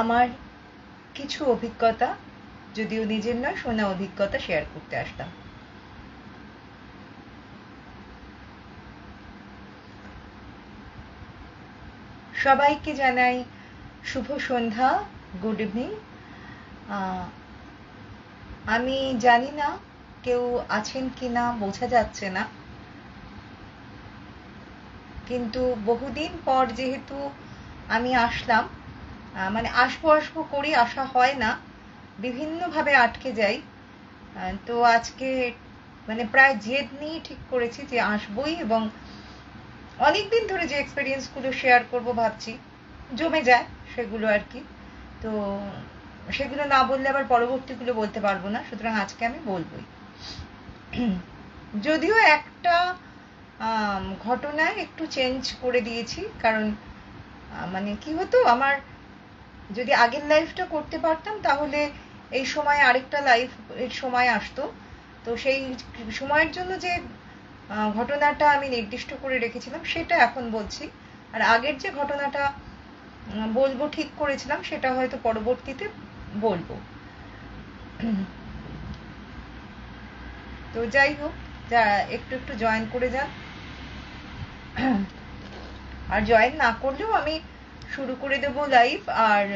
আমার কিছু অভিজ্ঞতা, যদিও নিজের নয়, শোনা অভিজ্ঞতা শেয়ার করতে আসলাম। সবাইকে জানাই শুভ সন্ধ্যা, গুড ইভিনিং। আমি জানি না কেউ আছেন কিনা, বোঝা যাচ্ছে না, কিন্তু বহুদিন পর যেহেতু আমি আসলাম, মানে আসবো করি, আসা হয় না, বিভিন্নভাবে আটকে যাই। তো আজকে মানে প্রায় জেদ নিয়ে ঠিক করেছি যে আসবই, এবং অনেকদিন ধরে যে এক্সপেরিয়েন্সগুলো শেয়ার করব ভাবছি, জমে যায় সেগুলো আর কি। তো সেগুলো না বললে আবার পরবর্তীগুলো বলতে পারবো না, সুতরাং আজকে আমি বলবোই। যদিও একটা ঘটনায় একটু চেঞ্জ করে দিয়েছি, কারণ মানে কি হতো, আমার যদি আগের লাইফটা করতে পারতাম তাহলে এই সময় আরেকটা লাইফ এর সময় আসতো। তো সেই সময়ের জন্য যে ঘটনাটা আমি নির্দিষ্ট করে রেখেছিলাম সেটা এখন বলছি, আর আগের যে ঘটনাটা বলবো ঠিক করেছিলাম সেটা হয়তো পরবর্তীতে বলবো। তো যাই হোক, একটু একটু জয়েন করে যান, আর জয়েন না করলেও আমি শুরু করে দেব লাইভ, আর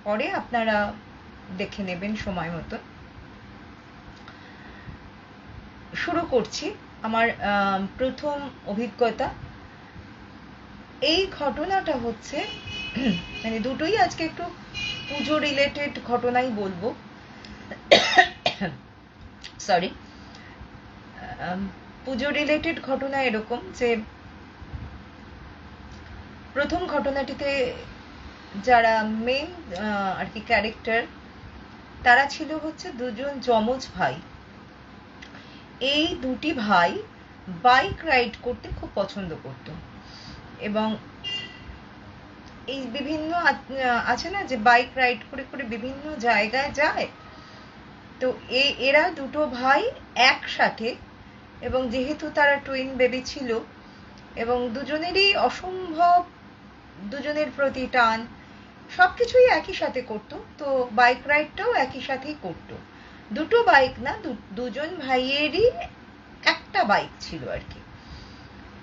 পরে আপনারা দেখে নেবেন সময় মতো। শুরু করছি আমার প্রথম অভিজ্ঞতা। এই ঘটনাটা হচ্ছে মানে দুটোই আজকে একটু পুজো রিলেটেড ঘটনাই বলবো। সরি, পুজো রিলেটেড ঘটনা এরকম যে, প্রথম ঘটনাটিতে যারা মেন আর কি ক্যারেক্টার, তারা ছিল হচ্ছে দুজন যমজ ভাই। এই দুটি ভাই বাইক রাইড করতে খুব পছন্দ করত, এবং এই বিভিন্ন আছে না যে বাইক রাইড করে করে বিভিন্ন জায়গায় যায়। তো এরা দুটো ভাই একসাথে, এবং যেহেতু তারা টুইন বেবি ছিল এবং দুজনেরই অসম্ভব দুজনের প্রতি টান, সবকিছুই একই সাথে করতো, তো বাইক রাইডটাও একই সাথেই করতো। দুটো বাইক না, দুজন ভাইয়েরই একটা বাইক ছিল আর কি।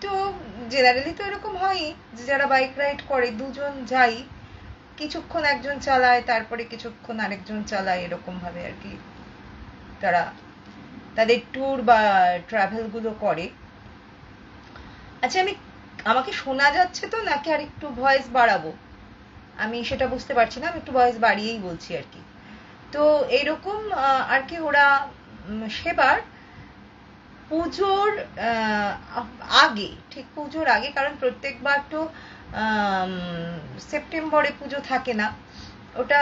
তো জেনারেলি তো এরকম হয় যে যারা বাইক রাইড করে দুজন যাই, কিছুক্ষণ একজন চালায়, তারপরে কিছুক্ষণ আরেকজন চালায়, এরকম ভাবে আর কি তারা তাদের ট্যুর বা ট্রাভেল গুলো করে। আচ্ছা, আমাকে শোনা যাচ্ছে তো, নাকি আর একটু ভয়েস বাড়াবো? আমি সেটা বুঝতে পারছি না, আমি একটু ভয়েস বাড়িয়েই বলছি আর কি। তো এইরকম আর কি ওরা সেবার পুজোর আগে, ঠিক পুজোর আগে, কারণ প্রত্যেকবার তো সেপ্টেম্বরে পুজো থাকে না, ওটা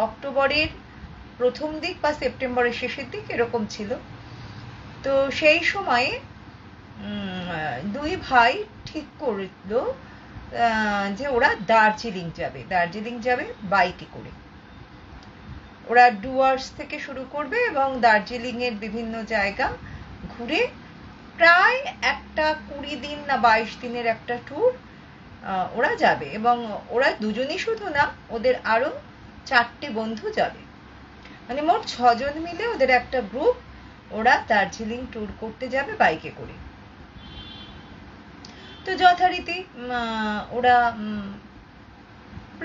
অক্টোবরের প্রথম দিক বা সেপ্টেম্বরের শেষের দিক এরকম ছিল। তো সেই সময়ে দুই ভাই ঠিক করলো যে ওরা দার্জিলিং যাবে বাইকে করে। ওরা ডুয়ার্স থেকে শুরু করবে এবং দার্জিলিং এর বিভিন্ন জায়গা ঘুরে প্রায় একটা 20 দিন না 22 দিনের একটা ট্যুর ওরা যাবে, এবং ওরা দুজনই শুধু না, ওদের আরো 4টে বন্ধু যাবে, মানে মোট 6 জন মিলে ওদের একটা গ্রুপ, ওরা দার্জিলিং ট্যুর করতে যাবে বাইকে করে। তো যথারীতি ওরা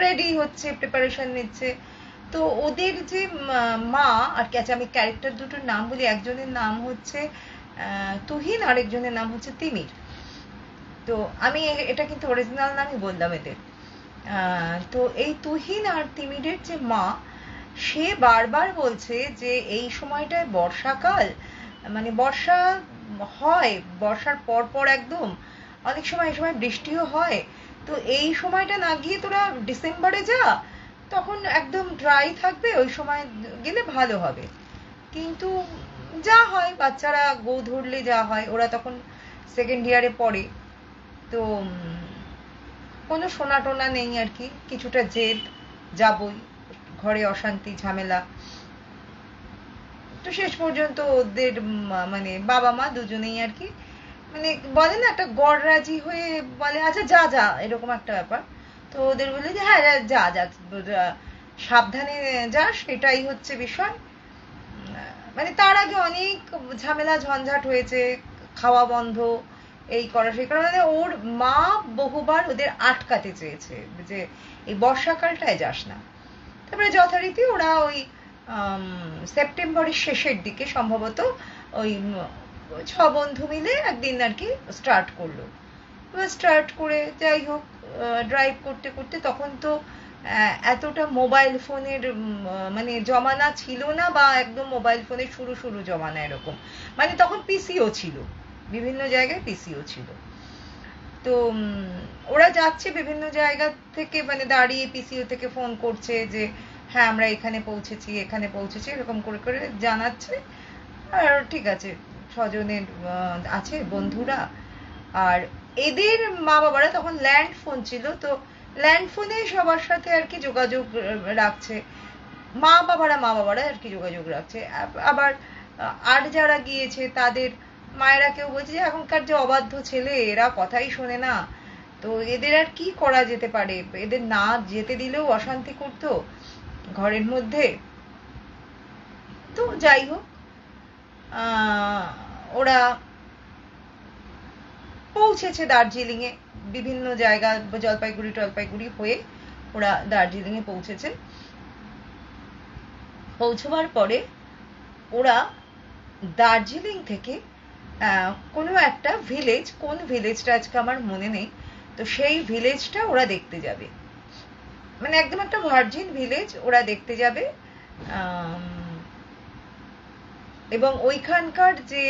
রেডি হচ্ছে, প্রিপারেশন নিচ্ছে। তো ওদের যে মা আর কি, আচ্ছা আমি ক্যারেক্টার দুটোর নাম বলি, একজনের নাম হচ্ছে তুহিন, আরেকজনের নাম হচ্ছে তিমির। তো আমি এটা কিন্তু অরিজিনাল নামই বললাম এদের। তো এই তুহিন আর তিমিরের যে মা, সে বারবার বলছে যে এই সময়টায় বর্ষাকাল, মানে বর্ষা হয়, বর্ষার পর একদম অনেক সময় এই সময় বৃষ্টিও হয়, তো এই সময়টা না গিয়ে তোরা ডিসেম্বরে যা, তখন একদম ড্রাই থাকবে, ওই সময় গেলে ভালো হবে। কিন্তু যা হয়, বাচ্চারা গো ধরলে যা হয়, ওরা তখন সেকেন্ড ইয়ারে পড়ে, তো কোনো শোনা টোনা নেই আর কি, কিছুটা জেদ, যাবই, ঘরে অশান্তি ঝামেলা। তো শেষ পর্যন্ত ওদের মানে বাবা মা দুজনেই আর কি, মানে বলে না একটা গড়রাজি হয়ে বলে আচ্ছা যা যা, এরকম একটা ব্যাপার। তো ওদের বললো যে হ্যাঁ যা যা সাবধানে যা, সেটাই হচ্ছে বিষয়। মানে তার আগে অনেক ঝামেলা ঝঞ্ঝাট হয়েছে, খাওয়া বন্ধ, এই করা সেই করা, মানে ওর মা বহুবার ওদের আটকাতে চেয়েছে যে এই বর্ষাকালটায় যাস না। তারপরে যথারীতি ওরা ওই সেপ্টেম্বরের শেষের দিকে সম্ভবত ওই 6 বন্ধু মিলে একদিন আর কি স্টার্ট করলো। স্টার্ট করে যাই হোক ড্রাইভ করতে করতে, তখন তো এতটা মোবাইল ফোনের মানে জমানা ছিল না, বা একদম মোবাইল ফোনের শুরু শুরু জমানা এরকম, মানে তখন পিসিও ছিল, বিভিন্ন জায়গায় পিসিও ছিল। তো ওরা যাচ্ছে বিভিন্ন জায়গা থেকে, মানে দাঁড়িয়ে পিসিও থেকে ফোন করছে যে হ্যাঁ আমরা এখানে পৌঁছেছি এখানে পৌঁছেছি, এরকম করে করে জানাচ্ছে। আর ঠিক আছে, 6 জনের আছে বন্ধুরা। আর এদের মা বাবারা তখন ল্যান্ড ফোন ছিল, তো ল্যান্ড ফোনে সবার সাথে আর কি যোগাযোগ রাখছে, মা বাবারা আর কি যোগাযোগ রাখছে। আবার আর যারা গিয়েছে তাদের মায়েরা কেউ বলছে যে এখনকার যে অবাধ্য ছেলে, এরা কথাই শোনে না, তো এদের আর কি করা যেতে পারে, এদের না যেতে দিলেও অশান্তি করতো ঘরের মধ্যে। তো যাই হোক ওরা পৌঁছেছে দার্জিলিং এ, বিভিন্ন জায়গা জলপাইগুড়ি হয়ে ওরা দার্জিলিং এ পৌঁছেছে। পৌঁছবার পরে ওরা দার্জিলিং থেকে কোনো একটা ভিলেজ, কোন ভিলেজটা আজকে আমার মনে নেই, তো সেই ভিলেজটা ওরা দেখতে যাবে, মানে একদম একটা ভার্জিন ভিলেজ ওরা দেখতে যাবে। এবং ওইখানকার যে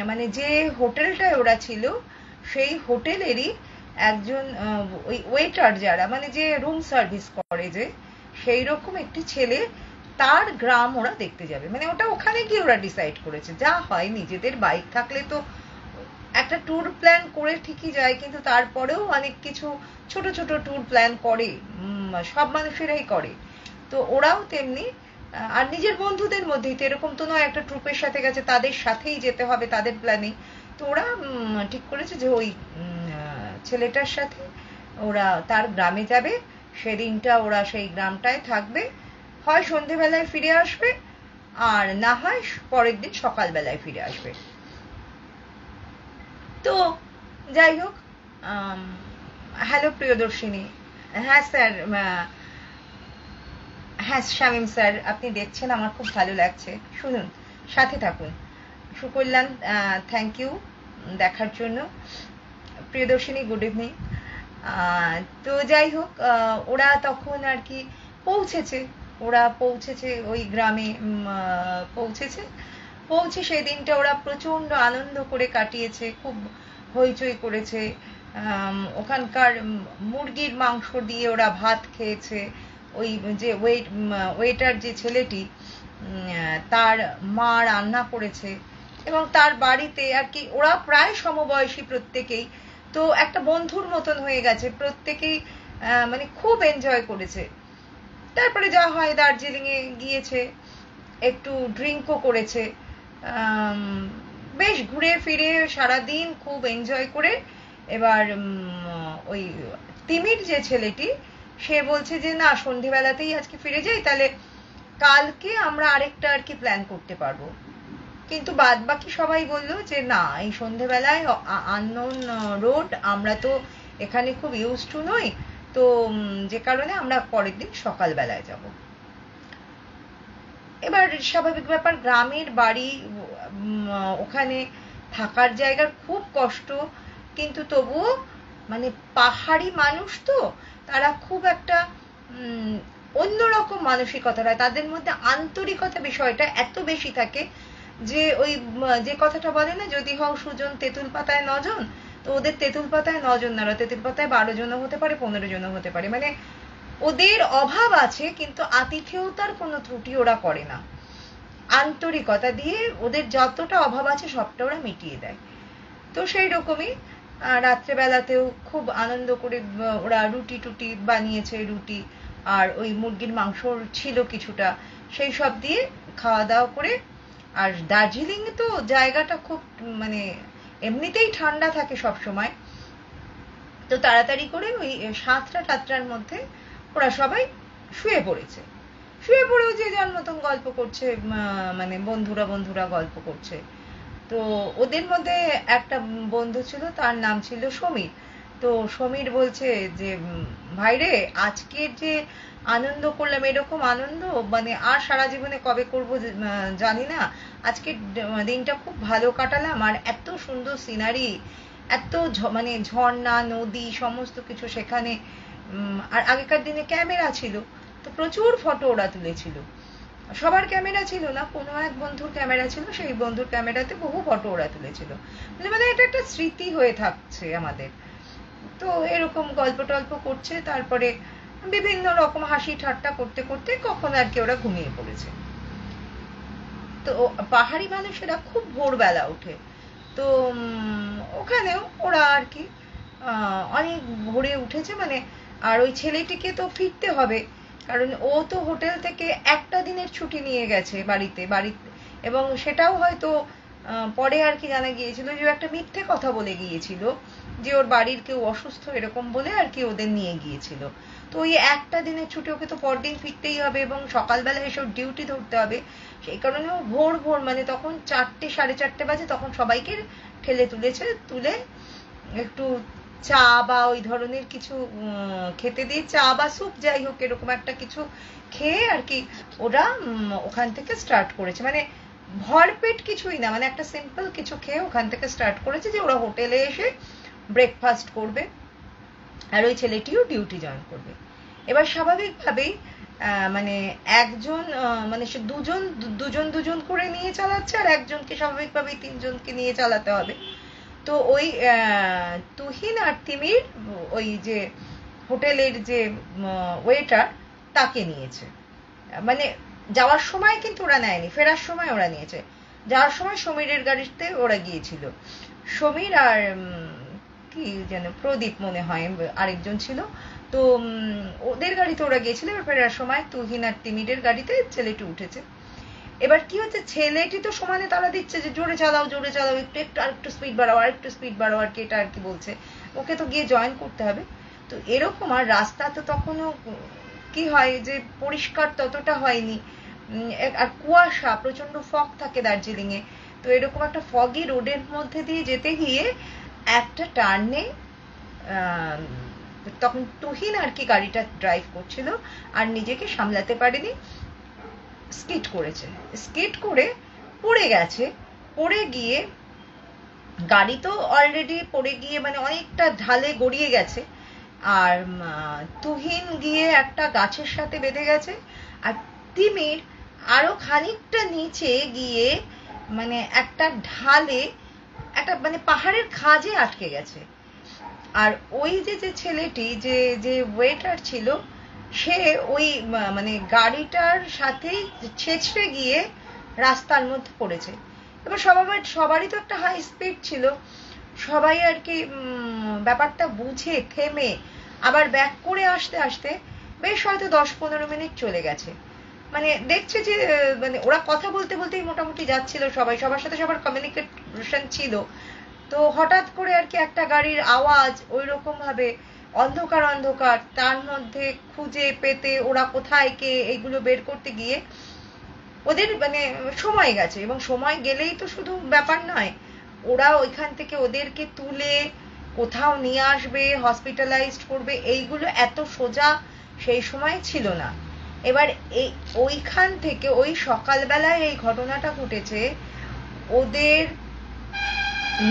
মানে যে হোটেলটায় ওরা ছিল, সেই হোটেলেরই একজন ওই ওয়েটার যারা, মানে যে রুম সার্ভিস করে, যে সেই রকম একটি ছেলে, তার গ্রাম ওরা দেখতে যাবে। মানে ওটা ওখানে গিয়ে ওরা ডিসাইড করেছে। যা হয়, নিজেদের বাইক থাকলে তো একটা ট্যুর প্ল্যান করে ঠিকই যায়, কিন্তু তারপরেও অনেক কিছু ছোট ছোট ট্যুর প্ল্যান করে, সব মানুষেরাই করে। তো ওরাও তেমনি, আর নিজের বন্ধুদের মধ্যেই তো, এরকম তো নয় একটা ট্রুপের সাথে গেছে তাদের সাথেই যেতে হবে তাদের প্ল্যানে। তো ওরা ঠিক করেছে যে ওই ছেলেটার সাথে ওরা তার গ্রামে যাবে, সেদিনটা ওরা সেই গ্রামটায় থাকবে, হয় সন্ধেবেলায় ফিরে আসবে, আর না হয় পরের দিন সকালবেলায় ফিরে আসবে। তো যাই হোক, হ্যালো প্রিয়দর্শিনী। হ্যাঁ স্যার, হ্যাঁ শামীম স্যার, আপনি দেখছেন, আমার খুব ভালো লাগছে, শুনুন, সাথে থাকুন। সুকল্যাণ, থ্যাংক ইউ দেখার জন্য। Priyadarshini, good evening. তো যাই হোক, ওরা তখন আর কি পৌঁছেছে ওই গ্রামে, পৌঁছে সেই দিনটা ওরা প্রচন্ড আনন্দ করে কাটিয়েছে, খুব হইচই করেছে। ওখানকার মুরগির মাংস দিয়ে ওরা ভাত খেয়েছে। ওই যে ওয়েটার যে ছেলেটি, তার মা রান্না করেছে, এবং তার বাড়িতে আর কি ওরা প্রায় সমবয়সী প্রত্যেকেই, তো একটা বন্ধুর মতন হয়ে গেছে প্রত্যেকেই, মানে খুব এনজয় করেছে। তারপরে যা হয়, দার্জিলিং এ গিয়েছে, একটু ড্রিঙ্কও করেছে, বেশ ঘুরে ফিরে সারাদিন খুব এনজয় করে। এবার ওই তিমির যে ছেলেটি, সে বলছে যে না, সন্ধেবেলাতেই আজকে ফিরে যাই, তাহলে কালকে আমরা আরেকটা আর কি প্ল্যান করতে পারবো। কিন্তু বাদ বাকি সবাই বললো যে না, এই সন্ধেবেলায় আননোন রোড, আমরা তো এখানে খুব ইউজ টু নই, তো যে কারণে আমরা পরের দিন সকালবেলায় যাব। এবার স্বাভাবিক ব্যাপার, গ্রামের বাড়ি, ওখানে থাকার জায়গার খুব কষ্ট, কিন্তু তবুও মানে পাহাড়ি মানুষ তো, তারা খুব একটা অন্যরকম মানসিকতা, তাদের মধ্যে আন্তরিকতা বিষয়টা এত বেশি থাকে যে ওই যে কথাটা বলে না, যদি হও সুজন তেঁতুল পাতায় 9 জন, তো ওদের তেঁতুল পাতায় 9 জন না, তেঁতুল পাতায় 12 জনও হতে পারে, 15 জনও হতে পারে। মানে ওদের অভাব আছে, কিন্তু আতিথেয়তার কোনো ত্রুটি ওরা করে না, আন্তরিকতা দিয়ে ওদের যতটা অভাব আছে সবটা ওরা মিটিয়ে দেয়। তো সেই রকমই রাত্রেবেলাতেও খুব আনন্দ করে ওরা রুটি টুটি বানিয়েছে, রুটি আর ওই মুরগির মাংস ছিল কিছুটা, সেই সব দিয়ে খাওয়া দাওয়া করে। আর দার্জিলিং এ তো জায়গাটা খুব মানে এমনিতেই ঠান্ডা থাকে সব সময়, তো তাড়াতাড়ি করে ওই 7টা-8টার মধ্যে ওরা সবাই শুয়ে পড়েছে। শুয়ে পড়েও যে যার মতন গল্প করছে, মানে বন্ধুরা গল্প করছে। তো ওদের মধ্যে একটা বন্ধু ছিল, তার নাম ছিল সমীর। তো সমীর বলছে যে ভাইরে, আজকের যে আনন্দ করলাম, এরকম আনন্দ মানে আর সারা জীবনে কবে করবো জানি না। আজকের দিনটা খুব ভালো কাটালাম, আর এত সুন্দর সিনারি, এত মানে ঝর্ণা, নদী, সমস্ত কিছু সেখানে। আর আগেকার দিনে ক্যামেরা ছিল, তো প্রচুর ফটো ওরা তুলেছিল। সবার ক্যামেরা ছিল না, কোনো এক বন্ধুর ক্যামেরা ছিল, সেই বন্ধুর ক্যামেরাতে বহু ফটো ওরা তুলেছিল। মানে এটা একটা স্মৃতি হয়ে থাকছে আমাদের। তো এরকম গল্প টল্প করছে, তারপরে বিভিন্ন রকম হাসি ঠাট্টা করতে করতে কখন আর কি ওরা ঘুমিয়ে পড়েছে। তো পাহাড়ি মানুষেরা খুব ভোরবেলা ওঠে। তো ওখানেও ওরা আর কি অনেক ভোরে উঠেছে, মানে আর ওই ছেলেটিকে তো ফিরতে হবে, কারণ ও তো হোটেল থেকে একটা দিনের ছুটি নিয়ে গেছে বাড়িতে, এবং সেটাও হয়তো পরে আর কি জানা গিয়েছিল যে ও একটা মিথ্যে কথা বলে গিয়েছিল যে ওর বাড়ির কেউ অসুস্থ, এরকম বলে আর কি ওদের নিয়ে গিয়েছিল। তো ওই একটা দিনের ছুটি, ওকে তো পরদিন ফিরতেই হবে এবং সকালবেলা এসে ডিউটি ধরতে হবে। সেই কারণে ও ভোর ভোর, মানে তখন 4টে-4:30 বাজে, তখন সবাইকে ঠেলে তুলে একটু চা বা ওই ধরনের কিছু খেতে দিয়ে, চা বা স্যুপ যাই হোক এরকম একটা কিছু খেয়ে আর কি ওরা ওখান থেকে স্টার্ট করেছে। মানে ভরপেট কিছুই না, মানে একটা সিম্পল কিছু খেয়ে ওখান থেকে স্টার্ট করেছে যে ওরা হোটেলে এসে ব্রেকফাস্ট করবে, আর ওই ছেলেটিও ডিউটি জয়েন করবে। এবার স্বাভাবিকভাবেই মানে একজন, মানে সে দুজন করে নিয়ে চালাচ্ছে, আর একজনকে স্বাভাবিকভাবেই 3জনকে নিয়ে চালাতে হবে। তো ওই তুহিন আর তিমির ওই যে হোটেলের যে ওয়েটার, তাকে নিয়েছে। মানে যাওয়ার সময় কিন্তু ওরা নেয়নি, ফেরার সময় ওরা নিয়েছে। যাওয়ার সময় সমীরের গাড়িতে ওরা গিয়েছিল। সমীর আর কি যেন প্রদীপ মনে হয় আরেকজন ছিল। তো ওদের গাড়িতে ওরা গিয়েছিল। এবার ফেরার সময় তুহিন আর তিমিরের গাড়িতে ছেলেটি উঠেছে। এবার কি হচ্ছে, ছেলেটি তো সমানে তারা দিচ্ছে যে জোরে চালাও, একটু স্পিড বাড়াও, আর একটু স্পিড বাড়াও আর কি, এটা আর কি বলছে। ওকে তো গিয়ে জয়েন করতে হবে। তো এরকম, আর রাস্তা তো তখনও কি হয় যে পরিষ্কার ততটা হয়নি, আর কুয়াশা, প্রচন্ড ফগ থাকে দার্জিলিং এ। তো এরকম একটা ফগি রোডের মধ্যে দিয়ে যেতে গিয়ে একটা টার্নে তখন তুহিন আর কি গাড়িটা ড্রাইভ করছিল, আর নিজেকে সামলাতে পারেনি, স্কিড করে পড়ে গেছে। পড়ে গিয়ে গাড়ি তো অলরেডি পড়ে গিয়ে মানে অনেকটা ঢালে গড়িয়ে গেছে, আর তুহিন গিয়ে একটা গাছের সাথে বেঁধে গেছে, আর তিমির আরো খানিকটা নিচে গিয়ে মানে একটা ঢালে, একটা মানে পাহাড়ের খাঁজে আটকে গেছে। আর ওই যে ছেলেটি যে ওয়েটার ছিল, সে ওই মানে গাড়িটার সাথেই ছেঁচড়ে গিয়ে রাস্তার মধ্যে পড়েছে। এবার সবারই তো একটা হাই স্পিড ছিল, সবাই আর কি ব্যাপারটা বুঝে থেমে আবার ব্যাক করে আসতে আসতে বেশ হয়তো 10-15 মিনিট চলে গেছে। মানে দেখছে যে মানে ওরা কথা বলতে বলতেই মোটামুটি যাচ্ছিল, সবার সাথে সবার কমিউনিকেশন ছিল। তো হঠাৎ করে আর কি একটা গাড়ির আওয়াজ, ওই রকম ভাবে অন্ধকার, তার মধ্যে খুঁজে পেতে ওরা কোথায় কে, এইগুলো বের করতে গিয়ে ওদের মানে সময় গেছে। এবং সময় গেলেই তো শুধু ব্যাপার নয়, ওরা ওইখান থেকে ওদেরকে তুলে কোথাও নিয়ে আসবে, হসপিটালাইজড করবে, এইগুলো এত সোজা সেই সময় ছিল না। এবার ওইখান থেকে ওই সকালবেলায় এই ঘটনাটা ঘটেছে, ওদের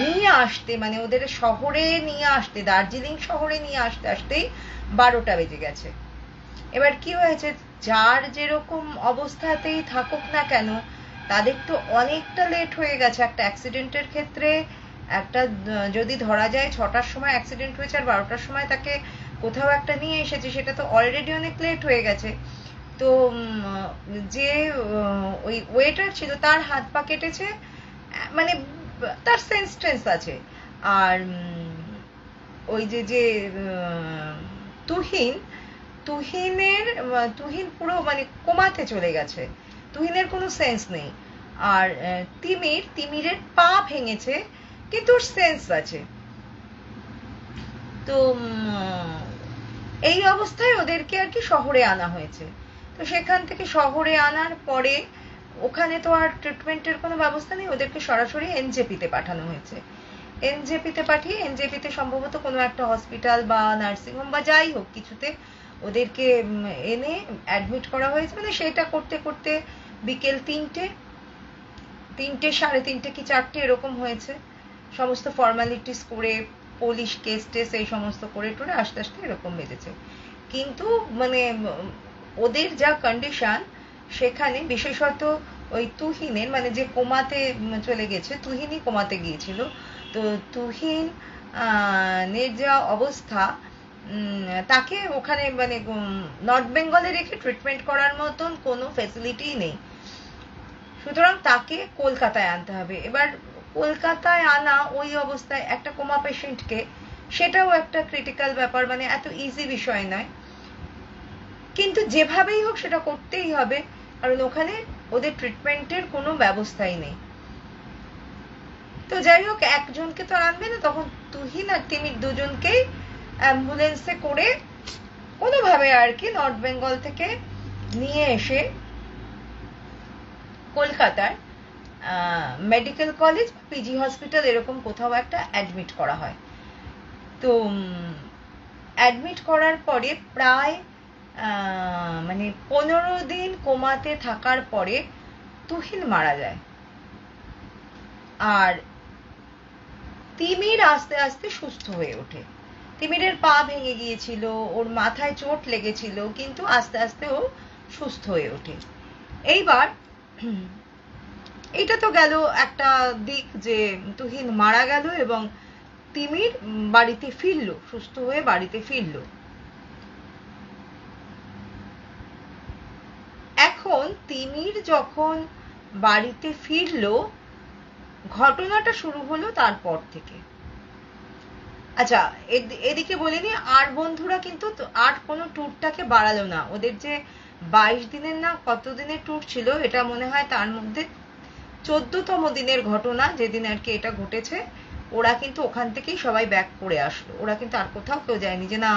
নিয়ে আসতে, মানে ওদের শহরে নিয়ে আসতে, দার্জিলিং শহরে নিয়ে আসতেই 12টা বেজে গেছে। এবার কি হয়েছে, যার যেরকম অবস্থাতেই থাকুক না কেন, তাদের তো অনেকটা লেট হয়ে গেছে। একটা অ্যাক্সিডেন্টের ক্ষেত্রে একটা যদি ধরা যায় 6টার সময় অ্যাক্সিডেন্ট হয়েছে আর 12টার সময় তাকে কোথাও একটা নিয়ে এসেছে, সেটা তো অলরেডি অনেক লেট হয়ে গেছে। তো যে ওই ওয়েটার ছিল তার হাত পা কেটেছে, মানে তার সেন্স আছে। আর ওই যে তুহিন পুরো মানে কোমাতে চলে গেছে, তুহিনের কোনো সেন্স নেই। আর তিমিরের পা ভেঙেছে কিন্তু ওর সেন্স আছে। তো এই অবস্থায় ওদেরকে আর কি শহরে আনা হয়েছে। তো সেখান থেকে শহরে আনার পরে ওখানে তো আর ট্রিটমেন্টের কোনো ব্যবস্থা নেই, ওদেরকে সরাসরি এনজেপিতে পাঠানো হয়েছে। এনজেপিতে পাঠিয়ে এনজেপিতে সম্ভবত কোনো একটা হসপিটাল বা নার্সিংহোম বা যাই হোক কিছুতে ওদেরকে এনে অ্যাডমিট করা হয়েছে। মানে সেটা করতে করতে বিকেল 3টে, 3:30 কি 4টে এরকম হয়েছে। সমস্ত ফর্মালিটিস করে পুলিশ কেস টেস এই সমস্ত করে টোরে আস্তে আস্তে এরকম বেজেছে। কিন্তু মানে ওদের যা কন্ডিশন সেখানে, বিশেষত ওই তুহিনের, মানে যে কোমাতে চলে গেছে, তুহিনই কোমাতে গিয়েছিল, তো তুহিন এর যা অবস্থা, তাকে ওখানে মানে নর্থ বেঙ্গলে রেখে ট্রিটমেন্ট করার মতন কোনো ফেসিলিটি নেই। সুতরাং তাকে কলকাতায় আনতে হবে। এবার কলকাতায় আনা ওই অবস্থায় একটা কোমা পেশেন্টকে, সেটাও একটা ক্রিটিক্যাল ব্যাপার, মানে এত ইজি বিষয় নয়, কিন্তু যেভাবেই হোক সেটা করতেই হবে, কারণ ওখানে ওদের ট্রিটমেন্টের কোনো ব্যবস্থাই নেই। তো যাই হোক, একজনকে তো আনবে না, তখন তুহিন আর তিমির দুজনকেই অ্যাম্বুলেন্সে করে কোনোভাবে আর কি নর্থ বেঙ্গল থেকে নিয়ে এসে কলকাতার মেডিকেল কলেজ, পিজি হসপিটাল এরকম কোথাও একটা অ্যাডমিট করা হয়। তো অ্যাডমিট করার পরে প্রায় মানে 15 দিন কোমাতে থাকার পরে তুহিন মারা যায়। আর তিমির আস্তে আস্তে সুস্থ হয়ে ওঠে। তিমিরের পা ভেঙে গিয়েছিল, ওর মাথায় চোট লেগেছিল, কিন্তু আস্তে আস্তে ও সুস্থ হয়ে ওঠে। এইবার এটা তো গেল একটা দিক যে তুহিন মারা গেল এবং তিমির বাড়িতে ফিরল, সুস্থ হয়ে বাড়িতে ফিরল। এখন তিমির যখন বাড়িতে ফিরল, ঘটনাটা শুরু হলো তারপর থেকে। আচ্ছা, এদিকে বলিনি, আর বন্ধুরা কিন্তু আর কোনো ট্যুরটাকে বাড়ালো না। ওদের যে 22 দিনের না কত দিনের ট্যুর ছিল, এটা মনে হয় তার মধ্যে 14তম দিনের ঘটনা, যেদিন আর কি এটা ঘটেছে। ওরা কিন্তু ওখান থেকেই সবাই ব্যাক করে আসলো, ওরা কিন্তু আর কোথাও কেউ যায়নি যে না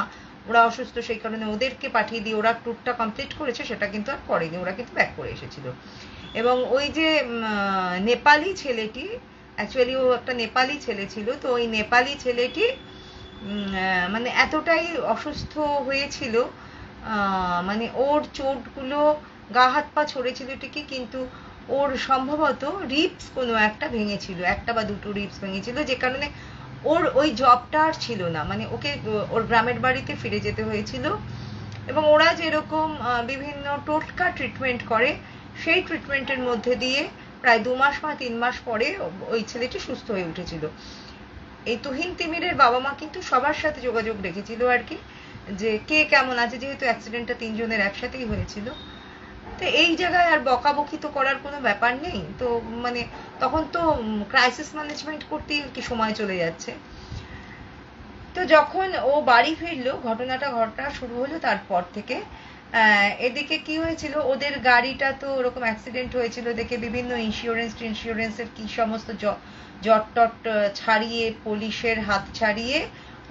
ওরা অসুস্থ সেই কারণে ওদেরকে পাঠিয়ে দিয়ে ওরা ট্যুরটা কমপ্লিট করেছে, সেটা কিন্তু আর করেনি, ওরা কিন্তু ব্যাক করে এসেছিল। এবং ওই যে নেপালি ছেলেটি, অ্যাকচুয়ালি ও একটা নেপালি ছেলে ছিল, তো ওই নেপালি ছেলেটি মানে এতটাই অসুস্থ হয়েছিল, মানে ওর চোটগুলো গা হাত পা ছড়েছিল ঠিকই, কিন্তু ওর সম্ভবত রিবস কোনো একটা ভেঙেছিল, একটা বা দুটো রিবস ভেঙেছিল, যে কারণে ওর ওই জবটা আর ছিল না, মানে ওকে ওর গ্রামের বাড়িতে ফিরে যেতে হয়েছিল। এবং ওরা যেরকম বিভিন্ন টোটকা ট্রিটমেন্ট করে, সেই ট্রিটমেন্টের মধ্যে দিয়ে প্রায় 2 মাস বা 3 মাস পরে ওই ছেলেটি সুস্থ হয়ে উঠেছিল। এই তুহিন তিমিরের বাবা মা কিন্তু সবার সাথে যোগাযোগ রেখেছিল আর কি, যে কে কেমন আছে, যেহেতু অ্যাক্সিডেন্টটা 3 জনের একসাথেই হয়েছিল। তো এই জায়গায় আর বকাবকি তো করার কোনো ব্যাপার নেই, তো মানে তখন তো ক্রাইসিস ম্যানেজমেন্ট করতেই কি সময় চলে যাচ্ছে। তো যখন ও বাড়ি ফিরলো, ঘটনাটা ঘটা শুরু হলো তারপর থেকে। এদিকে কি হয়েছিল, ওদের গাড়িটা তো ওরকম অ্যাক্সিডেন্ট হয়েছিল দেখে বিভিন্ন ইন্স্যুরেন্সের কি সমস্ত জট টট ছাড়িয়ে, পুলিশের হাত ছাড়িয়ে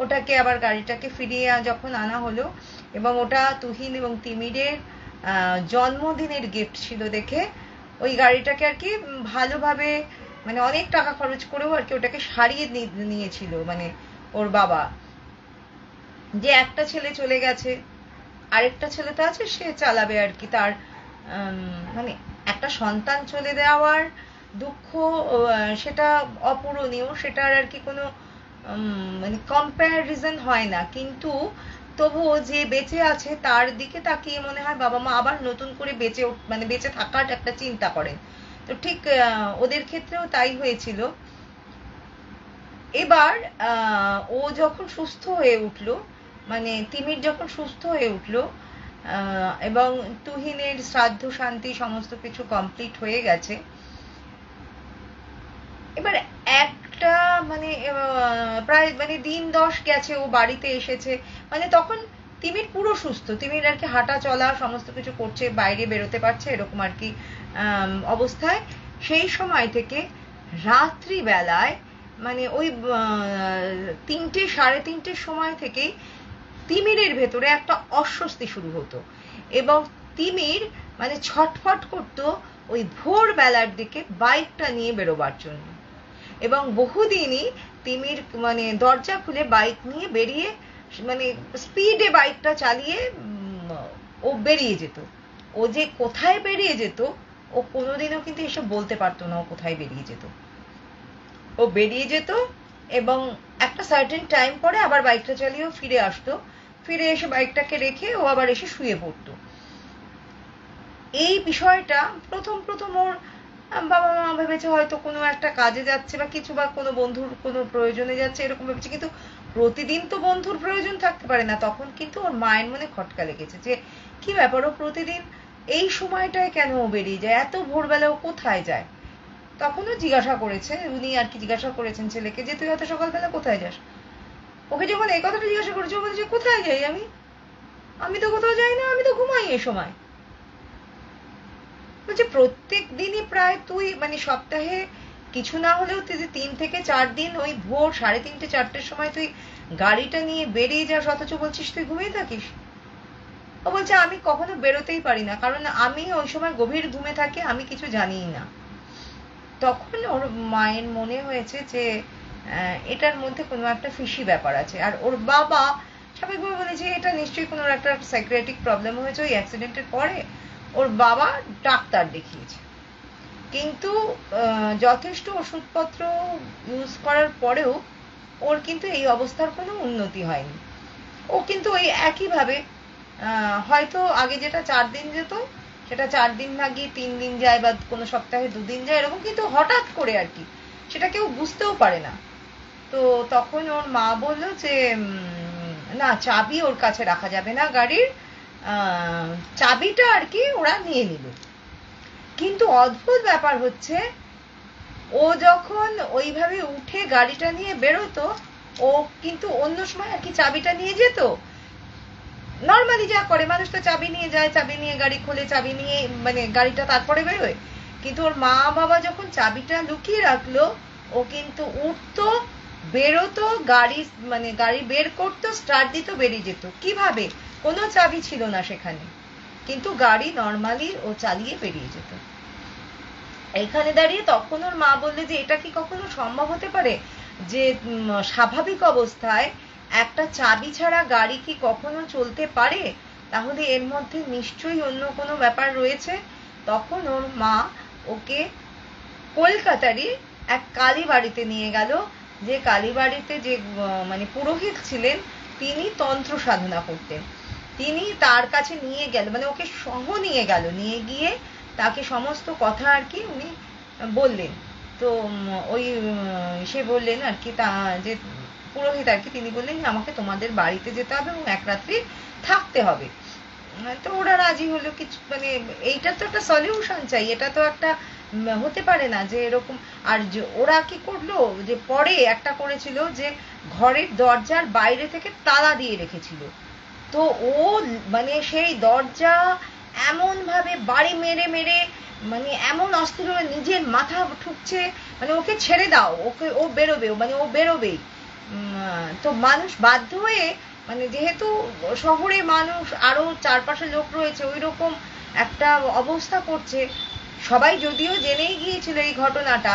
ওটাকে আবার গাড়িটাকে ফিরিয়ে যখন আনা হলো, এবং ওটা তুহিন এবং তিমিরের জন্মদিনের গিফট ছিল দেখে ওই গাড়িটাকে আর কি ভালোভাবে, মানে অনেক টাকা খরচ করেও আর কি ওটাকে সারিয়ে নিয়েছিল, মানে ওর বাবা, যে একটা ছেলে চলে গেছে, আরেকটা ছেলে তো আছে, সে চালাবে আর কি। তার মানে একটা সন্তান চলে যাওয়ার দুঃখ সেটা অপূরণীয়, সেটার আর কি কোনো মানে কম্প্যারিজন হয় না, কিন্তু তবুও যে বেঁচে আছে তার দিকে তাকিয়ে মনে হয় বাবা মা আবার নতুন করে মানে বেঁচে থাকার একটা চিন্তা করেন। তো ঠিক ওদের ক্ষেত্রেও তাই হয়েছিল। এবার ও যখন সুস্থ হয়ে উঠলো, মানে তিমির যখন সুস্থ হয়ে উঠলো এবং তুহিনের শ্রাদ্ধ শান্তি সমস্ত কিছু কমপ্লিট হয়ে গেছে, এবার একটা মানে প্রায় মানে দিন 10 গেছে, ও বাড়িতে এসেছে, মানে তখন তিমির পুরো সুস্থ, তিমির আর কি হাঁটা চলা সমস্ত কিছু করছে, বাইরে বেরোতে পারছে এরকম আর কি অবস্থায়। সেই সময় থেকে রাত্রিবেলায় মানে ওই 3টে সাড়ে 3টের সময় থেকেই তিমিরের ভেতরে একটা অস্বস্তি শুরু হতো এবং তিমির মানে ছটফট করতো ওই ভোরবেলার দিকে বাইকটা নিয়ে বেরোবার জন্য। এবং বহুদিনই তিমির মানে দরজা খুলে বাইক নিয়ে বেরিয়ে মানে স্পিডে বাইকটা চালিয়ে ও বেরিয়ে যেত। ও যে কোথায় বেরিয়ে যেত ও কোনোদিনও কিন্তু এসে বলতে পারতো না ও কোথায় বেরিয়ে যেত। ও বেরিয়ে যেত এবং একটা সার্টেন টাইম পরে আবার বাইকটা চালিয়েও ফিরে আসতো, ফিরে এসে বাইকটাকে রেখে ও আবার এসে শুয়ে পড়তো। এই বিষয়টা প্রথম প্রথম ওর বাবা মা ভেবেছে হয়তো কোনো একটা কাজে যাচ্ছে বা কিছু, বা কোনো বন্ধুর কোনো প্রয়োজনে যাচ্ছে এরকম ভেবেছে, কিন্তু প্রতিদিন তো বন্ধুর প্রয়োজন থাকতে পারে না। তখন কিন্তু ওর মায়ের মনে খটকা লেগেছে যে কি ব্যাপার, ও প্রতিদিন এই সময়টায় কেন ও বেরিয়ে যায়, এত ভোরবেলা ও কোথায় যায়। তখনও জিজ্ঞাসা করেছে, উনি আর কি জিজ্ঞাসা করেছেন ছেলেকে যে তুই এত সকালবেলা কোথায় যাস। ওকে যখন এই কথাটা জিজ্ঞাসা করেছে ও বলছে কোথায় যাই আমি, আমি তো কোথাও যাই না, আমি তো ঘুমাই এ সময়। বলছে প্রত্যেক দিনই প্রায় তুই মানে সপ্তাহে কিছু না হলেও তুই 3 থেকে 4 দিন ওই ভোর 3:30 4টের সময় তুই গাড়িটা নিয়ে বেরিয়ে যাস, অথচ বলছিস তুই ঘুমিয়ে থাকিস। ও বলছে আমি কখনো বেরোতেই পারি না, কারণ আমি ওই সময় গভীর ঘুমে থাকি, আমি কিছু জানিই না। তখন ওর মায়ের মনে হয়েছে যে এটার মধ্যে কোনো একটা ফিশি ব্যাপার আছে। আর ওর বাবা স্বাভাবিকভাবে বলেছে এটা নিশ্চয়ই কোনো একটা সাইকিয়াট্রিক প্রবলেম হয়েছে ওই অ্যাক্সিডেন্টের পরে। ওর বাবা ডাক্তার দেখিয়েছে, কিন্তু যথেষ্ট ওষুধপত্র ইউজ করার পরেও ওর কিন্তু এই অবস্থার কোনো উন্নতি হয়নি। ও কিন্তু ওই একইভাবে হয়তো আগে যেটা 4 দিন যেত সেটা 4 দিন না গিয়ে 3 দিন যায়, বা কোনো সপ্তাহে 2 দিন যায়, এরকম কিন্তু হঠাৎ করে আর কি, সেটা কেউ বুঝতেও পারে না। তো তখন ওর মা বলল যে না, চাবি ওর কাছে রাখা যাবে না গাড়ির, চাবিটা আর কি ওরা নিয়ে নিল। কিন্তু অদ্ভুত ব্যাপার হচ্ছে ও যখন ওইভাবে উঠে গাড়িটা নিয়ে বেরোতো ও কিন্তু অন্য সময় আর কি চাবিটা নিয়ে যেত, নর্মালি যা করে মানুষ, তো চাবি নিয়ে যায়, চাবি নিয়ে গাড়ি খোলে, চাবি নিয়ে মানে গাড়িটা তারপরে বেরোয়। কিন্তু ওর মা বাবা যখন চাবিটা লুকিয়ে রাখলো ও কিন্তু উঠতো, বেরোতো, গাড়ি মানে গাড়ি বের করতো, স্টার্ট দিত, বেরিয়ে যেত। কিভাবে? কোনো চাবি ছিল না সেখানে, কিন্তু গাড়ি নর্মালি ও চালিয়ে বেরিয়ে যেত। এখানে দাঁড়িয়ে তখন ওর মা বললে যে এটা কি কখনো সম্ভব হতে পারে যে স্বাভাবিক অবস্থায় একটা চাবি ছাড়া গাড়ি কি কখনো চলতে পারে, তাহলে এর মধ্যে নিশ্চয়ই অন্য কোনো ব্যাপার রয়েছে। তখন ওর মা ওকে কলকাতারই এক কালীবাড়িতে নিয়ে গেল, যে কালীবাড়িতে যে মানে পুরোহিত ছিলেন তিনি তন্ত্র সাধনা করতেন। তিনি তার কাছে নিয়ে গেল, মানে ওকে সহ নিয়ে গেল, নিয়ে গিয়ে তাকে সমস্ত কথা আর কি উনি বললেন। তো ওই সে বললেন আর কি, তা যে পুরোহিত আর কি, তিনি বললেন আমাকে তোমাদের বাড়িতে যেতে হবে এবং এক রাত্রি থাকতে হবে। তো ওরা রাজি হলো। কিছু মানে এইটা তো একটা সলিউশন চাই, এটা তো একটা হতে পারে না যে এরকম। আর ওরা কি করলো যে পরে একটা করেছিল যে ঘরের দরজার বাইরে থেকে তালা দিয়ে রেখেছিল। তো ও মানে সেই দরজা এমন ভাবে বাড়ি মেরে মেরে মানে এমন অস্থির হয়ে নিজের মাথা ঠুকছে, মানে ওকে ছেড়ে দাও, ওকে ও বেরোবে, মানে ও বেরোবেই। তো মানুষ বাধ্য হয়ে, মানে যেহেতু শহরে মানুষ আরো চারপাশে লোক রয়েছে, ওই রকম একটা অবস্থা করছে, সবাই যদিও জেনেই গিয়েছিল এই ঘটনাটা,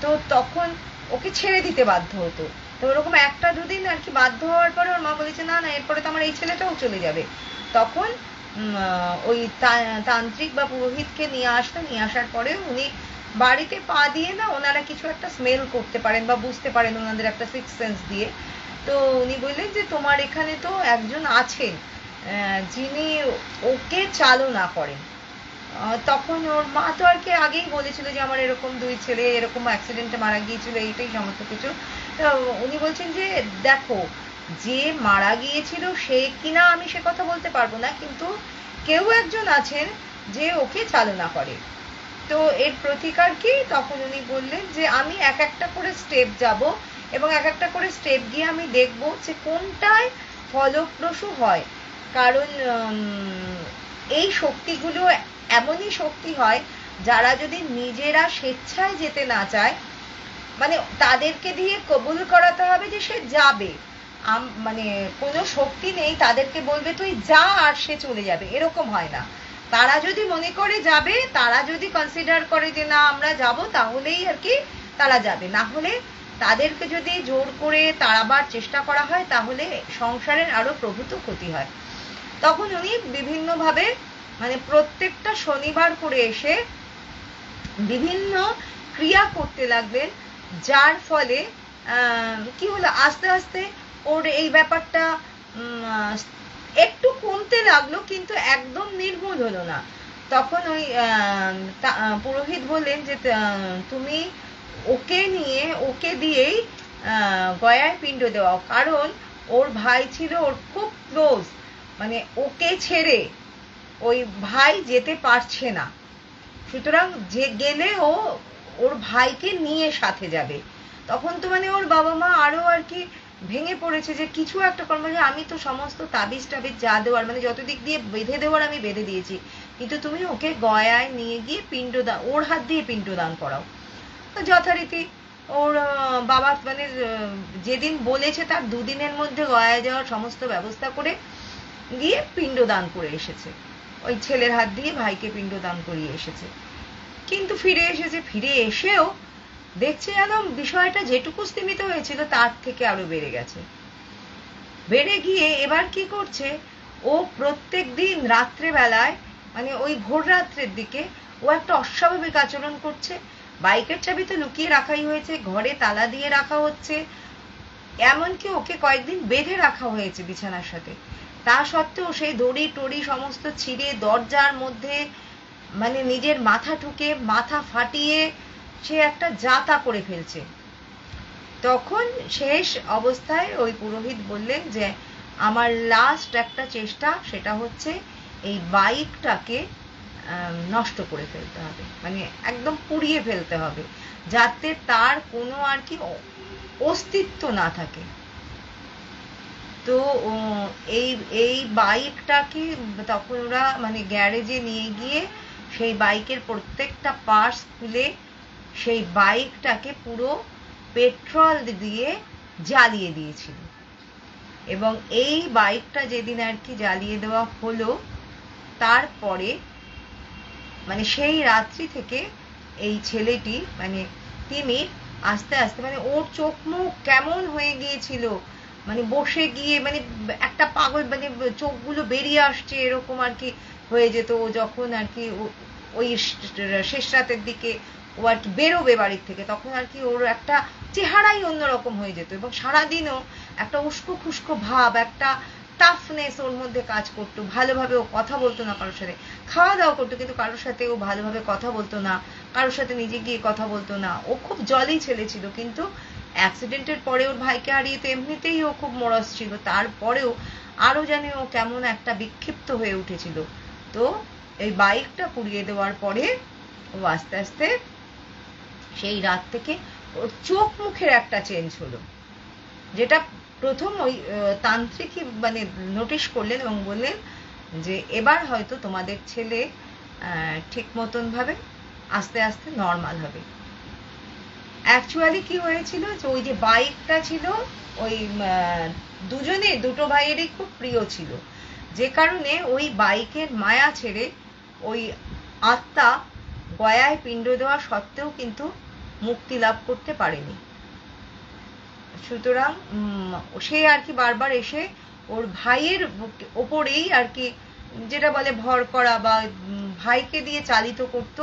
তো তখন ওকে ছেড়ে দিতে বাধ্য হতো। তো ওরকম 1-2 দিন আর কি বাধ্য হওয়ার পরে ওর মা বলেছে না না, এরপরে তো আমার এই ছেলেটাও চলে যাবে। তখন ওই তান্ত্রিক বা পুরোহিতকে নিয়ে আসতো, নিয়ে আসার পরে উনি বাড়িতে পা দিয়ে না ওনারা কিছু একটা স্মেল করতে পারেন বা বুঝতে পারেন ওনাদের একটা সিক্স সেন্স দিয়ে। তো উনি বললেন যে তোমার এখানে তো একজন আছেন যিনি ওকে চালনা করেন। তখন ওর মা তো আর কি আগেই বলেছিল যে আমার এরকম 2 ছেলে এরকম অ্যাক্সিডেন্টে মারা গিয়েছিল, এইটাই সমস্ত কিছু। তো উনি বলছেন যে দেখো, যে মারা গিয়েছিল সে কিনা আমি সে কথা বলতে পারবো না, কিন্তু কেউ একজন আছেন যে ওকে চালনা করে। তো এর প্রতিকার কি? তখন উনি বললেন যে আমি এক একটা করে স্টেপ যাব এবং এক একটা করে স্টেপ গিয়ে আমি দেখব যে কোনটায় ফলপ্রসূ হয়। কারণ এই শক্তিগুলো এমনই শক্তি হয় যারা যদি নিজেরা স্বেচ্ছায় যেতে না চায় মানে তাদেরকে দিয়ে কবুল করাতে হবে যে সে যাবে, মানে কোনো শক্তি নেই তাদেরকে বলবে তুই যা আর সে চলে যাবে, এরকম হয় না। তারা যদি মনে করে যাবে, তারা যদি কনসিডার করে যে না আমরা যাব, তাহলেই আর কি তারা যাবে। না হলে তাদেরকে যদি জোর করে তাড়াবার চেষ্টা করা হয় তাহলে সংসারের আরো প্রভূত ক্ষতি হয়। তখন উনি বিভিন্নভাবে মানে প্রত্যেকটা শনিবার করে এসে বিভিন্ন ক্রিয়া করতে লাগলেন, যার ফলে কি হলো আস্তে আস্তে ওর এই ব্যাপারটা একটু কমতে লাগলো, কিন্তু একদম নির্মূল হলো না। তখন ওই পুরোহিত বললেন যে তুমি ওকে দিয়েই গয়ায় পিণ্ড দেওয়াও, কারণ ওর ভাই ছিল ওর খুব ক্লোজ, মানে ওকে ছেড়ে ওই ভাই যেতে পারছে না, সুতরাং যে গেলে ও ওর ভাইকে নিয়ে সাথে যাবে। তখন তো মানে ওর বাবা মা আরো আর কি ভেঙে পড়েছে যে কিছু একটা কর্ম, যে আমি তো সমস্ত তাবিজ টাবিজ যা দেওয়ার মানে যত দিক দিয়ে বেঁধে দেওয়ার আমি বেঁধে দিয়েছি, কিন্তু তুমি ওকে গয়ায় নিয়ে গিয়ে পিণ্ডদান, ওর হাত দিয়ে পিণ্ডদান করাও। তো যথারীতি ওর বাবা মানে যেদিন বলেছে তার দুদিনের মধ্যে গয়ায় যাওয়ার সমস্ত ব্যবস্থা করে গিয়ে পিণ্ডদান করে এসেছে, ওই ছেলের হাত দিয়ে ভাইকে পিণ্ডদান করিয়ে এসেছে। কিন্তু ফিরে এসেও দেখছে যেন বিষয়টা যেটুকু স্তীমিত হয়েছিল তার থেকে আরো বেড়ে গেছে। বেড়ে গিয়ে এবার কি করছে, ও প্রত্যেক দিন রাত্রেবেলায় মানে ওই ভোর রাত্রের দিকে ও একটা অস্বাভাবিক আচরণ করছে। বাইকের চাবি তো লুকিয়ে রাখাই হয়েছে, ঘরে তালা দিয়ে রাখা হচ্ছে, এমনকি ওকে কয়েকদিন বেঁধে রাখা হয়েছে বিছানার সাথে। তা সত্ত্বেও সেই দড়ি টড়ি সমস্ত ছিঁড়ে দরজার মধ্যে মানে নিজের মাথা ঠুকে মাথা ফাটিয়ে সে একটা যাতা করে ফেলছে। তখন শেষ অবস্থায় ওই পুরোহিত বললেন যে আমার লাস্ট একটা চেষ্টা, সেটা হচ্ছে এই বাইকটাকে নষ্ট করে ফেলতে হবে, মানে একদম পুড়িয়ে ফেলতে হবে, যাতে তার কোনো আর কি অস্তিত্ব না থাকে। তো এই বাইকটাকে তখন ওরা মানে গ্যারেজে নিয়ে গিয়ে সেই বাইকের প্রত্যেকটা পার্টস খুলে সেই বাইকটাকে পুরো পেট্রোল দিয়ে জ্বালিয়ে দিয়েছিল। এবং এই বাইকটা যেদিন আর কি জ্বালিয়ে দেওয়া হলো, তারপরে মানে সেই রাত্রি থেকে এই ছেলেটি মানে তিনি আস্তে আস্তে মানে ওর চোখ মুখ কেমন হয়ে গিয়েছিল, মানে বসে গিয়ে মানে একটা পাগল মানে চোখগুলো বেরিয়ে আসছে এরকম আর কি হয়ে যেত। ও যখন আর কি ওই শেষ রাতের দিকে ও আর কি বেরোবে বাড়ির থেকে, তখন আর কি ওর একটা চেহারাই অন্যরকম হয়ে যেত, এবং সারাদিনও একটা উস্কো খুস্কো ভাব, একটা টাফনেস ওর মধ্যে কাজ করতো। ভালোভাবে ও কথা বলতো না কারোর সাথে, খাওয়া দাওয়া করতো কিন্তু কারোর সাথে ও ভালোভাবে কথা বলতো না, কারোর সাথে নিজে গিয়ে কথা বলতো না। ও খুব জলি ছেলে ছিল, কিন্তু অ্যাক্সিডেন্টের পরে ওর ভাইকে হারিয়ে তো এমনিতেই ও খুব মরস ছিল, তারপরেও আরো জানি ও কেমন একটা বিক্ষিপ্ত হয়ে উঠেছিল। তো এই বাইকটা পুড়িয়ে দেওয়ার পরে ও আস্তে আস্তে সেই রাত থেকে ওর চোখ মুখের একটা চেঞ্জ হলো, যেটা প্রথম ওই তান্ত্রিক মানে নোটিশ করলেন এবং বললেন যে এবার হয়তো তোমাদের ছেলে ঠিক মতন ভাবে আস্তে আস্তে নর্মাল হবে। অ্যাকচুয়ালি কি হয়েছিল, যে ওই যে বাইকটা ছিল ওই দুটো ভাইয়েরই খুব প্রিয় ছিল, যে কারণে ওই বাইকের মায়া ছেড়ে ওই আত্মা গয়ায় পিণ্ড দেওয়া সত্ত্বেও কিন্তু মুক্তি লাভ করতে পারেনি। সুতরাং সে আর কি বারবার এসে ওর ভাইয়ের ওপরেই আর কি যেটা বলে ভর করা, বা ভাইকে দিয়ে চালিত করত,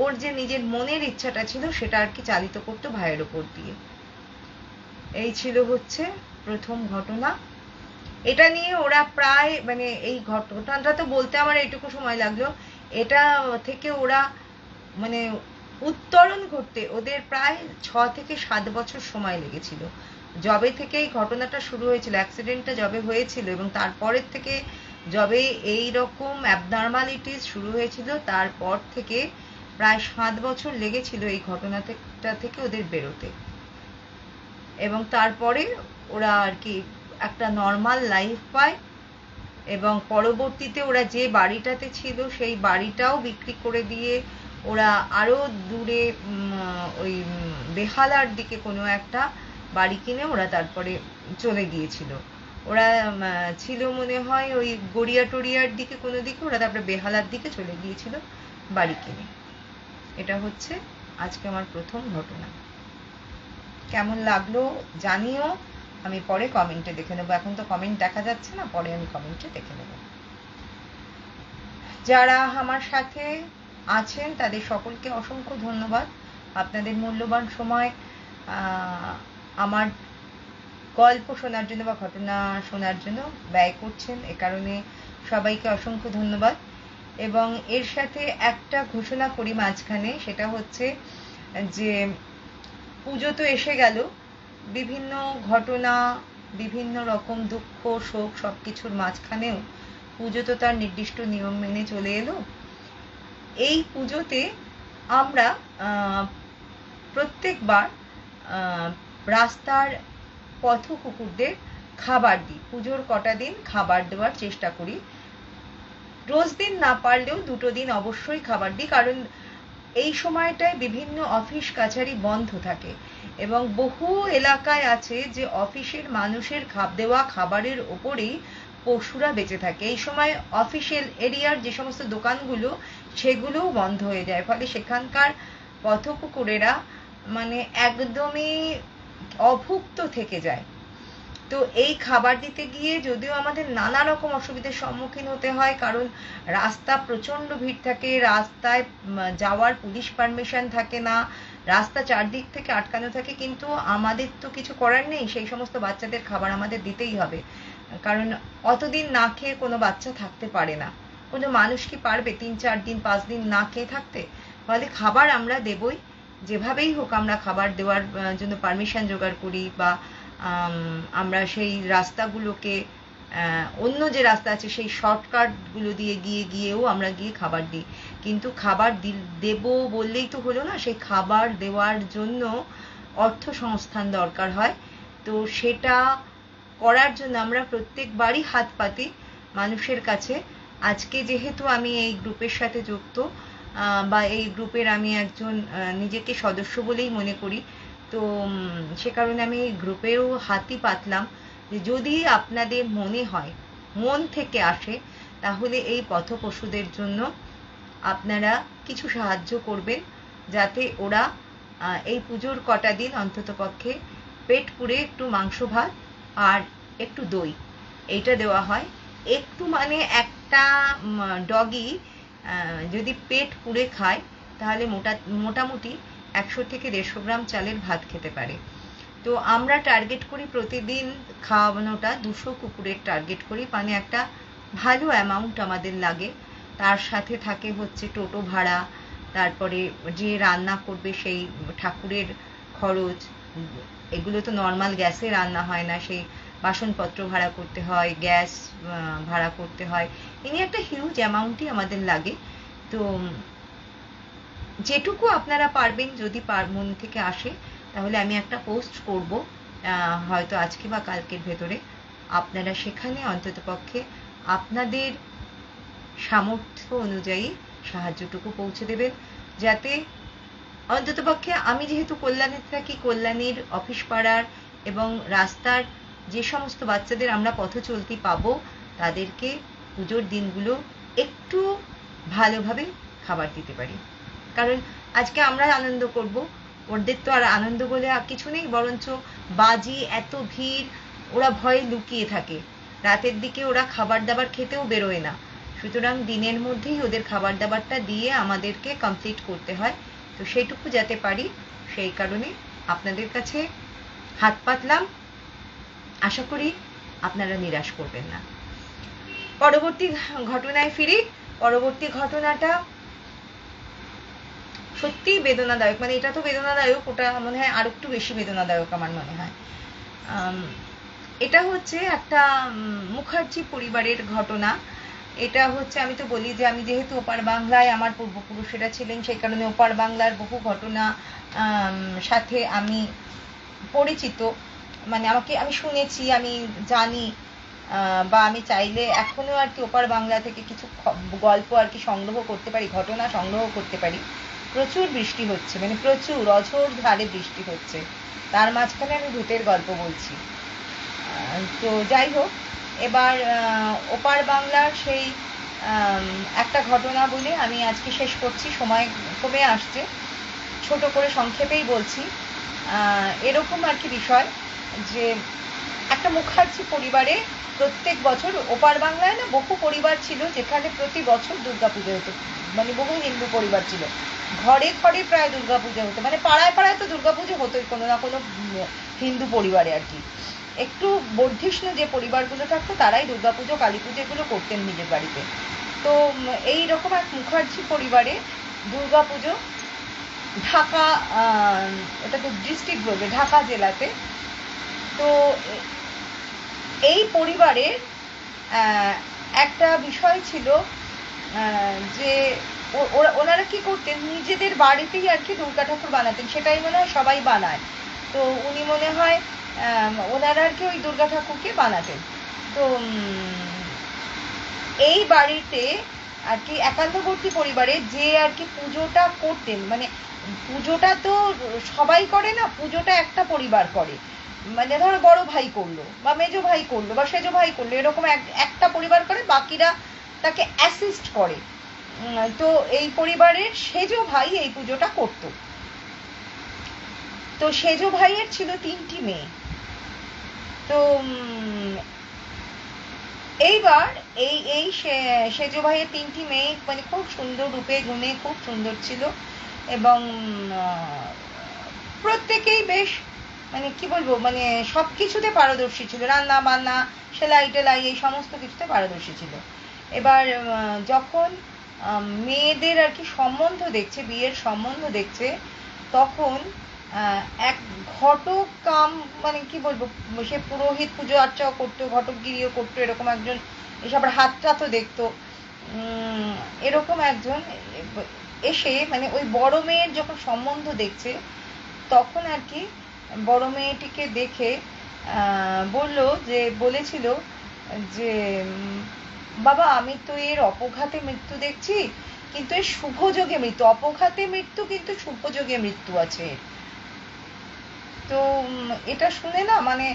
ওর যে নিজের মনের ইচ্ছাটা ছিল সেটা আর কি চালিত করতো ভাইয়ের ওপর দিয়ে। এই ছিল হচ্ছে প্রথম ঘটনা। এটা নিয়ে ওরা প্রায় মানে এই ঘটনাটা তো বলতে আমার এইটুকু সময় লাগলো, এটা থেকে ওরা মানে উত্তরণ করতে ওদের প্রায় 6 থেকে 7 বছর সময় লেগেছিল। যবে থেকে এই ঘটনাটা শুরু হয়েছিল, অ্যাক্সিডেন্টটা যবে হয়েছিল এবং তারপরের থেকে যবে এই রকম অ্যাবনর্মালিটিস শুরু হয়েছিল, তারপর থেকে প্রায় 7 বছর লেগেছিল এই ঘটনাটা থেকে ওদের বেরোতে। এবং তারপরে ওরা আর কি একটা নর্মাল লাইফ পায়, এবং পরবর্তীতে ওরা যে বাড়িটাতে ছিল সেই বাড়িটাও বিক্রি করে দিয়ে ওরা আরো দূরে ওই বেহালার দিকে কোনো একটা বাড়ি কিনে ওরা তারপরে চলে গিয়েছিল। ওরা ছিল মনে হয় ওই গড়িয়া টড়িয়ার দিকে কোনো দিকে, ওরা তারপরে বেহালার দিকে চলে গিয়েছিল বাড়ি কিনে। এটা হচ্ছে আজকে আমার প্রথম ঘটনা। কেমন লাগলো জানিও, আমি পরে কমেন্টে দেখে নেবো। এখন তো কমেন্ট দেখা যাচ্ছে না, পরে আমি কমেন্টে দেখে নেব। যারা আমার সাথে আছেন তাদের সকলকে অসংখ্য ধন্যবাদ। আপনাদের মূল্যবান সময় আমার গল্প শোনার জন্য বা ঘটনা শোনার জন্য ব্যয় করছেন, এ কারণে সবাইকে অসংখ্য ধন্যবাদ। এবং এর সাথে একটা ঘোষণা করি মাঝখানে, সেটা হচ্ছে যে পুজো তো এসে গেল, বিভিন্ন ঘটনা, বিভিন্ন রকম দুঃখ শোক সবকিছুর মাঝখানেও পুজো তো তার নির্দিষ্ট নিয়ম মেনে চলে এলো। এই পুজোতে আমরা প্রত্যেকবার রাস্তার পথ কুকুরদের খাবার দিই। পুজোর কটা দিন খাবার দেওয়ার চেষ্টা করি। রোজ দিন না পারলেও 2 দিন অবশ্যই খাবার দিই, কারণ এই সময়টায় বিভিন্ন অফিস কাছারি বন্ধ থাকে এবং বহু এলাকায় আছে যে অফিসের মানুষের দেওয়া খাবারের ওপরেই পশুরা বেঁচে থাকে। এই সময় অফিসিয়াল এরিয়ার যে সমস্ত দোকানগুলো সেগুলোও বন্ধ হয়ে যায়, ফলে সেখানকার পথকুকুরেরা মানে একদমই অভুক্ত থেকে যায়। তো এই খাবার দিতে গিয়ে যদিও আমাদের নানা রকম অসুবিধার সম্মুখীন হতে হয়, কারণ রাস্তা প্রচন্ড ভিড় থাকে, রাস্তায় যাওয়ার পুলিশ পারমিশন থাকে না, রাস্তা চারদিক থেকে আটকানো থাকে, কিন্তু আমাদের তো কিছু করার নেই, সেই সমস্ত বাচ্চাদের খাবার আমাদের দিতেই হবে। কারণ অতদিন না খেয়ে কোনো বাচ্চা থাকতে পারে না, কোনো মানুষ কি পারবে 3-4 দিন 5 দিন না খেয়ে থাকতে? ফলে খাবার আমরা দেবই, যেভাবেই হোক আমরা খাবার দেওয়ার জন্য পারমিশন জোগাড় করি, বা আমরা সেই রাস্তাগুলোকে অন্য যে রাস্তা আছে সেই শর্টকাটগুলো দিয়ে গিয়েও আমরা গিয়ে খাবার দিই। কিন্তু খাবার দেব বললেই তো হলো না, সেই খাবার দেওয়ার জন্য অর্থ সংস্থান দরকার হয়। তো সেটা করার জন্য আমরা প্রত্যেকবারই হাত পাতি মানুষের কাছে। আজকে যেহেতু আমি এই গ্রুপের সাথে যুক্ত, বা এই গ্রুপের আমি একজন নিজেকে সদস্য বলেই মনে করি, তো সে কারণে আমি এই গ্রুপেও হাতই পাতলাম যে যদি আপনাদের মনে হয়, মন থেকে আসে, তাহলে এই পথ পশুদের জন্য আপনারা কিছু সাহায্য করবেন, যাতে ওরা এই পুজোর কটা দিন অন্তত পক্ষে পেট পুড়ে একটু মাংস ভাত আর একটু দই এইটা দেওয়া হয়। একটু মানে একটা ডগি যদি পেট পুড়ে খায় তাহলে মোটামুটি 100 থেকে 150 গ্রাম চালের ভাত খেতে পারে। তো আমরা টার্গেট করি প্রতিদিন খাওয়ানোটা 200 কুকুরের টার্গেট করি, মানে একটা ভালো অ্যামাউন্ট আমাদের লাগে। তার সাথে থাকে হচ্ছে টোটো ভাড়া, তারপরে যে রান্না করবে সেই ঠাকুরের খরচ, এগুলো তো নর্মাল গ্যাসে রান্না হয় না, সেই বাসনপত্র ভাড়া করতে হয়, গ্যাস ভাড়া করতে হয়, এমনি একটা হিউজ অ্যামাউন্টই আমাদের লাগে। তো যেটুকু আপনারা পারবেন, যদি মন থেকে আসে, তাহলে আমি একটা পোস্ট করব হয়তো আজকে বা কালকের ভেতরে। আপনারা সেখানে অন্ততপক্ষে আপনাদের সামর্থ্য অনুযায়ী সাহায্যটুকু পৌঁছে দেবেন, যাতে অন্ততপক্ষে আমি যেহেতু কল্যাণে থাকি, কল্যাণীর অফিস পাড়ার এবং রাস্তার যে সমস্ত বাচ্চাদের আমরা পথ চলতি পাবো, তাদেরকে পুজোর দিনগুলো একটু ভালোভাবে খাবার দিতে পারি। কারণ আজকে আমরা আনন্দ করব, ওদের তো আর আনন্দ বলে কিছু নেই, বরঞ্চ বাজি এত ভিড়, ওরা ভয়ে লুকিয়ে থাকে, রাতের দিকে ওরা খাবার দাবার খেতেও বেরোয় না। সুতরাং দিনের মধ্যেই ওদের খাবার দাবারটা দিয়ে আমাদেরকে কমপ্লিট করতে হয়। তো সেইটুকু যাতে পারি, সেই কারণে আপনাদের কাছে হাত পাতলাম। আশা করি আপনারা নিরাশ করবেন না। পরবর্তী ঘটনায় ফিরি। পরবর্তী ঘটনাটা সত্যিই বেদনাদায়ক, মানে এটা তো বেদনাদায়ক, ওটা মনে হয় আর একটু বেশি বেদনাদায়ক আমার মনে হয়। এটা হচ্ছে একটা মুখার্জি পরিবারের ঘটনা। এটা হচ্ছে, আমি তো বলি যে আমি যেহেতু ওপার বাংলায় আমার পূর্বপুরুষেরা ছিলেন, সেই কারণে ওপার বাংলার বহু ঘটনা সাথে আমি পরিচিত, মানে আমি শুনেছি, আমি জানি, বা আমি চাইলে এখনো আর কি ওপার বাংলা থেকে কিছু গল্প আর কি সংগ্রহ করতে পারি, ঘটনা সংগ্রহ করতে পারি। প্রচুর বৃষ্টি হচ্ছে, মানে প্রচুর অঝোর ধারে বৃষ্টি হচ্ছে, তার মাঝখানে আমি ভূতের গল্প বলছি। তো যাই হোক, এবার ওপার বাংলার সেই একটা ঘটনা বলে আমি আজকে শেষ করছি, সময় কমে আসছে, ছোট করে সংক্ষেপেই বলছি। এরকম আর কি বিষয় যে একটা মুখার্জি পরিবারে প্রত্যেক বছর, ওপার বাংলায় না বহু পরিবার ছিল যেখানে প্রতি বছর দুর্গাপুজো হতো, মানে বহু হিন্দু পরিবার ছিল, ঘরে ঘরে প্রায় দুর্গাপুজো হতো, মানে পাড়ায় পাড়ায় তো দুর্গাপুজো হতোই কোনো না কোনো হিন্দু পরিবারে আর কি। একটু বর্ধিষ্ণু যে পরিবারগুলো থাকতো তারাই দুর্গাপুজো কালী পুজো এগুলো করতেন নিজের বাড়িতে। তো এই রকম এক মুখার্জি পরিবারে দুর্গাপুজো ঢাকা, এটা তো ডিস্ট্রিক্ট বলবে, ঢাকা জেলাতে। তো এই পরিবারের একটা বিষয় ছিল যে ওনারা কি করতেন, নিজেদের বাড়িতেই আর কি দুর্গা ঠাকুর বানাতেন, সেটাই মনে হয় সবাই বানায়। তো উনি মনে হয় ওনারা আর কি ওই দুর্গা ঠাকুরকে বানাতেন। তো এই বাড়িতে আর কি একান্তবর্তী পরিবারে যে আর কি পুজোটা করতেন, মানে পুজোটা তো সবাই করে না, পুজোটা একটা পরিবার করে, মানে ধরো বড় ভাই করলো বা মেজো ভাই করলো বা সেজো ভাই করলো, এরকম একটা পরিবার করে, বাকিরা তাকে অ্যাসিস্ট করে। তো এই পরিবারের সেজো ভাই এই পুজোটা করত। তো সেজো ভাইয়ের ছিল 3টি মেয়ে। তো এইবার এই সেজো ভাইয়ের 3টি মেয়ে মানে খুব সুন্দর রূপে গুণে খুব সুন্দর ছিল, এবং প্রত্যেকেই বেশ মানে কি বলবো, মানে সবকিছুতে পারদর্শী ছিল, রান্না বান্না সেলাই টেলাই এই সমস্ত কিছুতে পারদর্শী ছিল। এবার যখন মেয়েদের আর কি সম্বন্ধ দেখছে, বিয়ের সম্বন্ধ দেখছে, তখন এক ঘটক কাম, মানে কি বলবো, সে পুরোহিত পুজো আর্চাও করতো, ঘটকগিরিও করতো, এরকম একজন, এসব হাতটা তো দেখতো, এরকম একজন এসে মানে ওই বড় মেয়ের যখন সম্বন্ধ দেখছে, তখন আর কি বড় মেয়েটিকে দেখে বলেছিল যে বাবা আমি তো এর অপঘাতে মৃত্যু দেখছি, কিন্তু এর শুভযোগে মৃত্যু, অপঘাতে মৃত্যু কিন্তু শুভযোগে মৃত্যু আছে। তো এটা শুনে না মানে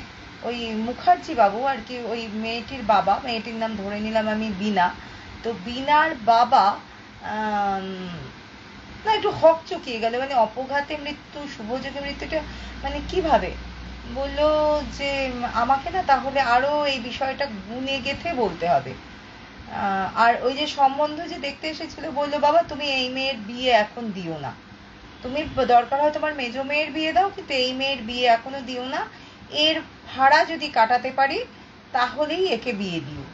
ওই মুখার্জি বাবু আর কি, ওই মেয়েটির বাবা, মেয়েটির নাম ধরে নিলাম আমি বীণা, তো বীণার বাবা না একটু হক চকিয়ে গেল, মানে অপঘাতে মৃত্যু শুভযোগে মৃত্যুটা মানে কিভাবে, বললো যে আমাকে না তাহলে আরো এই বিষয়টা গুনে গেথে বলতে হবে। আর ওই যে সম্বন্ধ যে দেখতে এসেছিল বললো বাবা তুমি এই মেয়ের বিয়ে এখন দিও না, তুমি দরকার হয় তোমার মেজো মেয়ের বিয়ে দাও, কিন্তু এই মেয়ের বিয়ে এখনো দিও না, এর ভাড়া যদি কাটাতে পারি তাহলেই একে বিয়ে দিও।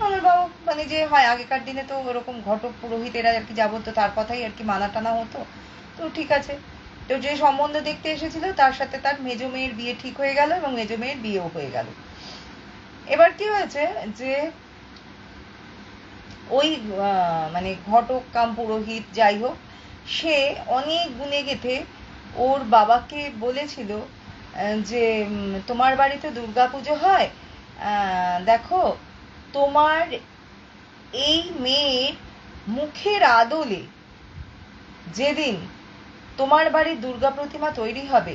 আমার বাবা মানে যে হয় আগেকার দিনে তো ওরকম ঘটক পুরোহিতেরা আর কি যাবতো তার কথাই আর কি মানা টানা হতো। তো ঠিক আছে, তো যে সম্বন্ধ দেখতে এসেছিল তার সাথে তার মেজো মেয়ের বিয়ে ঠিক হয়ে গেল এবং মেজো মেয়ের বিয়েও হয়ে গেল। এবার কি হয়েছে যে ওই মানে ঘটক কাম পুরোহিত যাই হোক, সে অনেক গুণে গেথে ওর বাবাকে বলেছিল যে তোমার বাড়িতে দুর্গাপুজো হয়, দেখো তোমার এই মেয়ের মুখের আদলে যেদিন তোমার বাড়ির দুর্গা প্রতিমা তৈরি হবে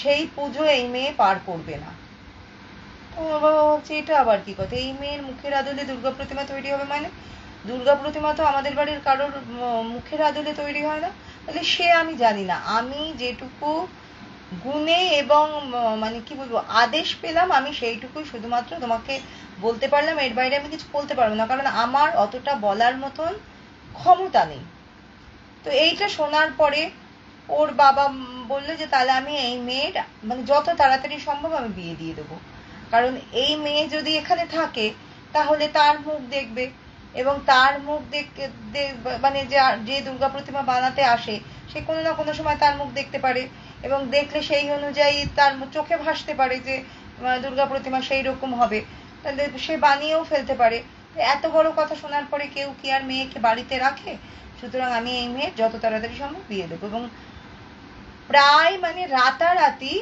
সেই পুজো এই মেয়ে পার করবে না। তোমার বাবা ভাবছে এটা আবার কি কথা, এই মেয়ের মুখের আদলে দুর্গা প্রতিমা তৈরি হবে, মানে দুর্গা প্রতিমা তো আমাদের বাড়ির কারোর মুখের আদলে তৈরি হয় না। তাহলে সে আমি জানি না, আমি যেটুকু গুণে এবং মানে কি বলবো আদেশ পেলাম আমি সেইটুকুই শুধুমাত্র তোমাকে বলতে পারলাম, এর বাইরে আমি কিছু বলতে পারবো না, কারণ আমার অতটা বলার মতন ক্ষমতা নেই। তো এইটা শোনার পরে ওর বাবা বললো যে তাহলে আমি এই মেয়ের মানে যত তাড়াতাড়ি সম্ভব আমি বিয়ে দিয়ে দেবো, কারণ এই মেয়ে যদি এখানে থাকে তাহলে তার মুখ দেখবে, এবং তার মুখ মানে যে দুর্গা প্রতিমা বানাতে আসে সে কোনো না কোনো সময় তার মুখ দেখতে পারে, এবং দেখলে সেই অনুযায়ী তার চোখে ভাসতে পারে যে দুর্গা প্রতিমা সেই রকম হবে, তাহলে সে বানিয়েও ফেলতে পারে। এত বড় কথা শোনার পরে কেউ কি আর মেয়েকে বাড়িতে রাখে? সুতরাং আমি এই মেয়ের যত তাড়াতাড়ি সম্ভব বিয়ে দেবো। এবং প্রায় মানে রাতারাতি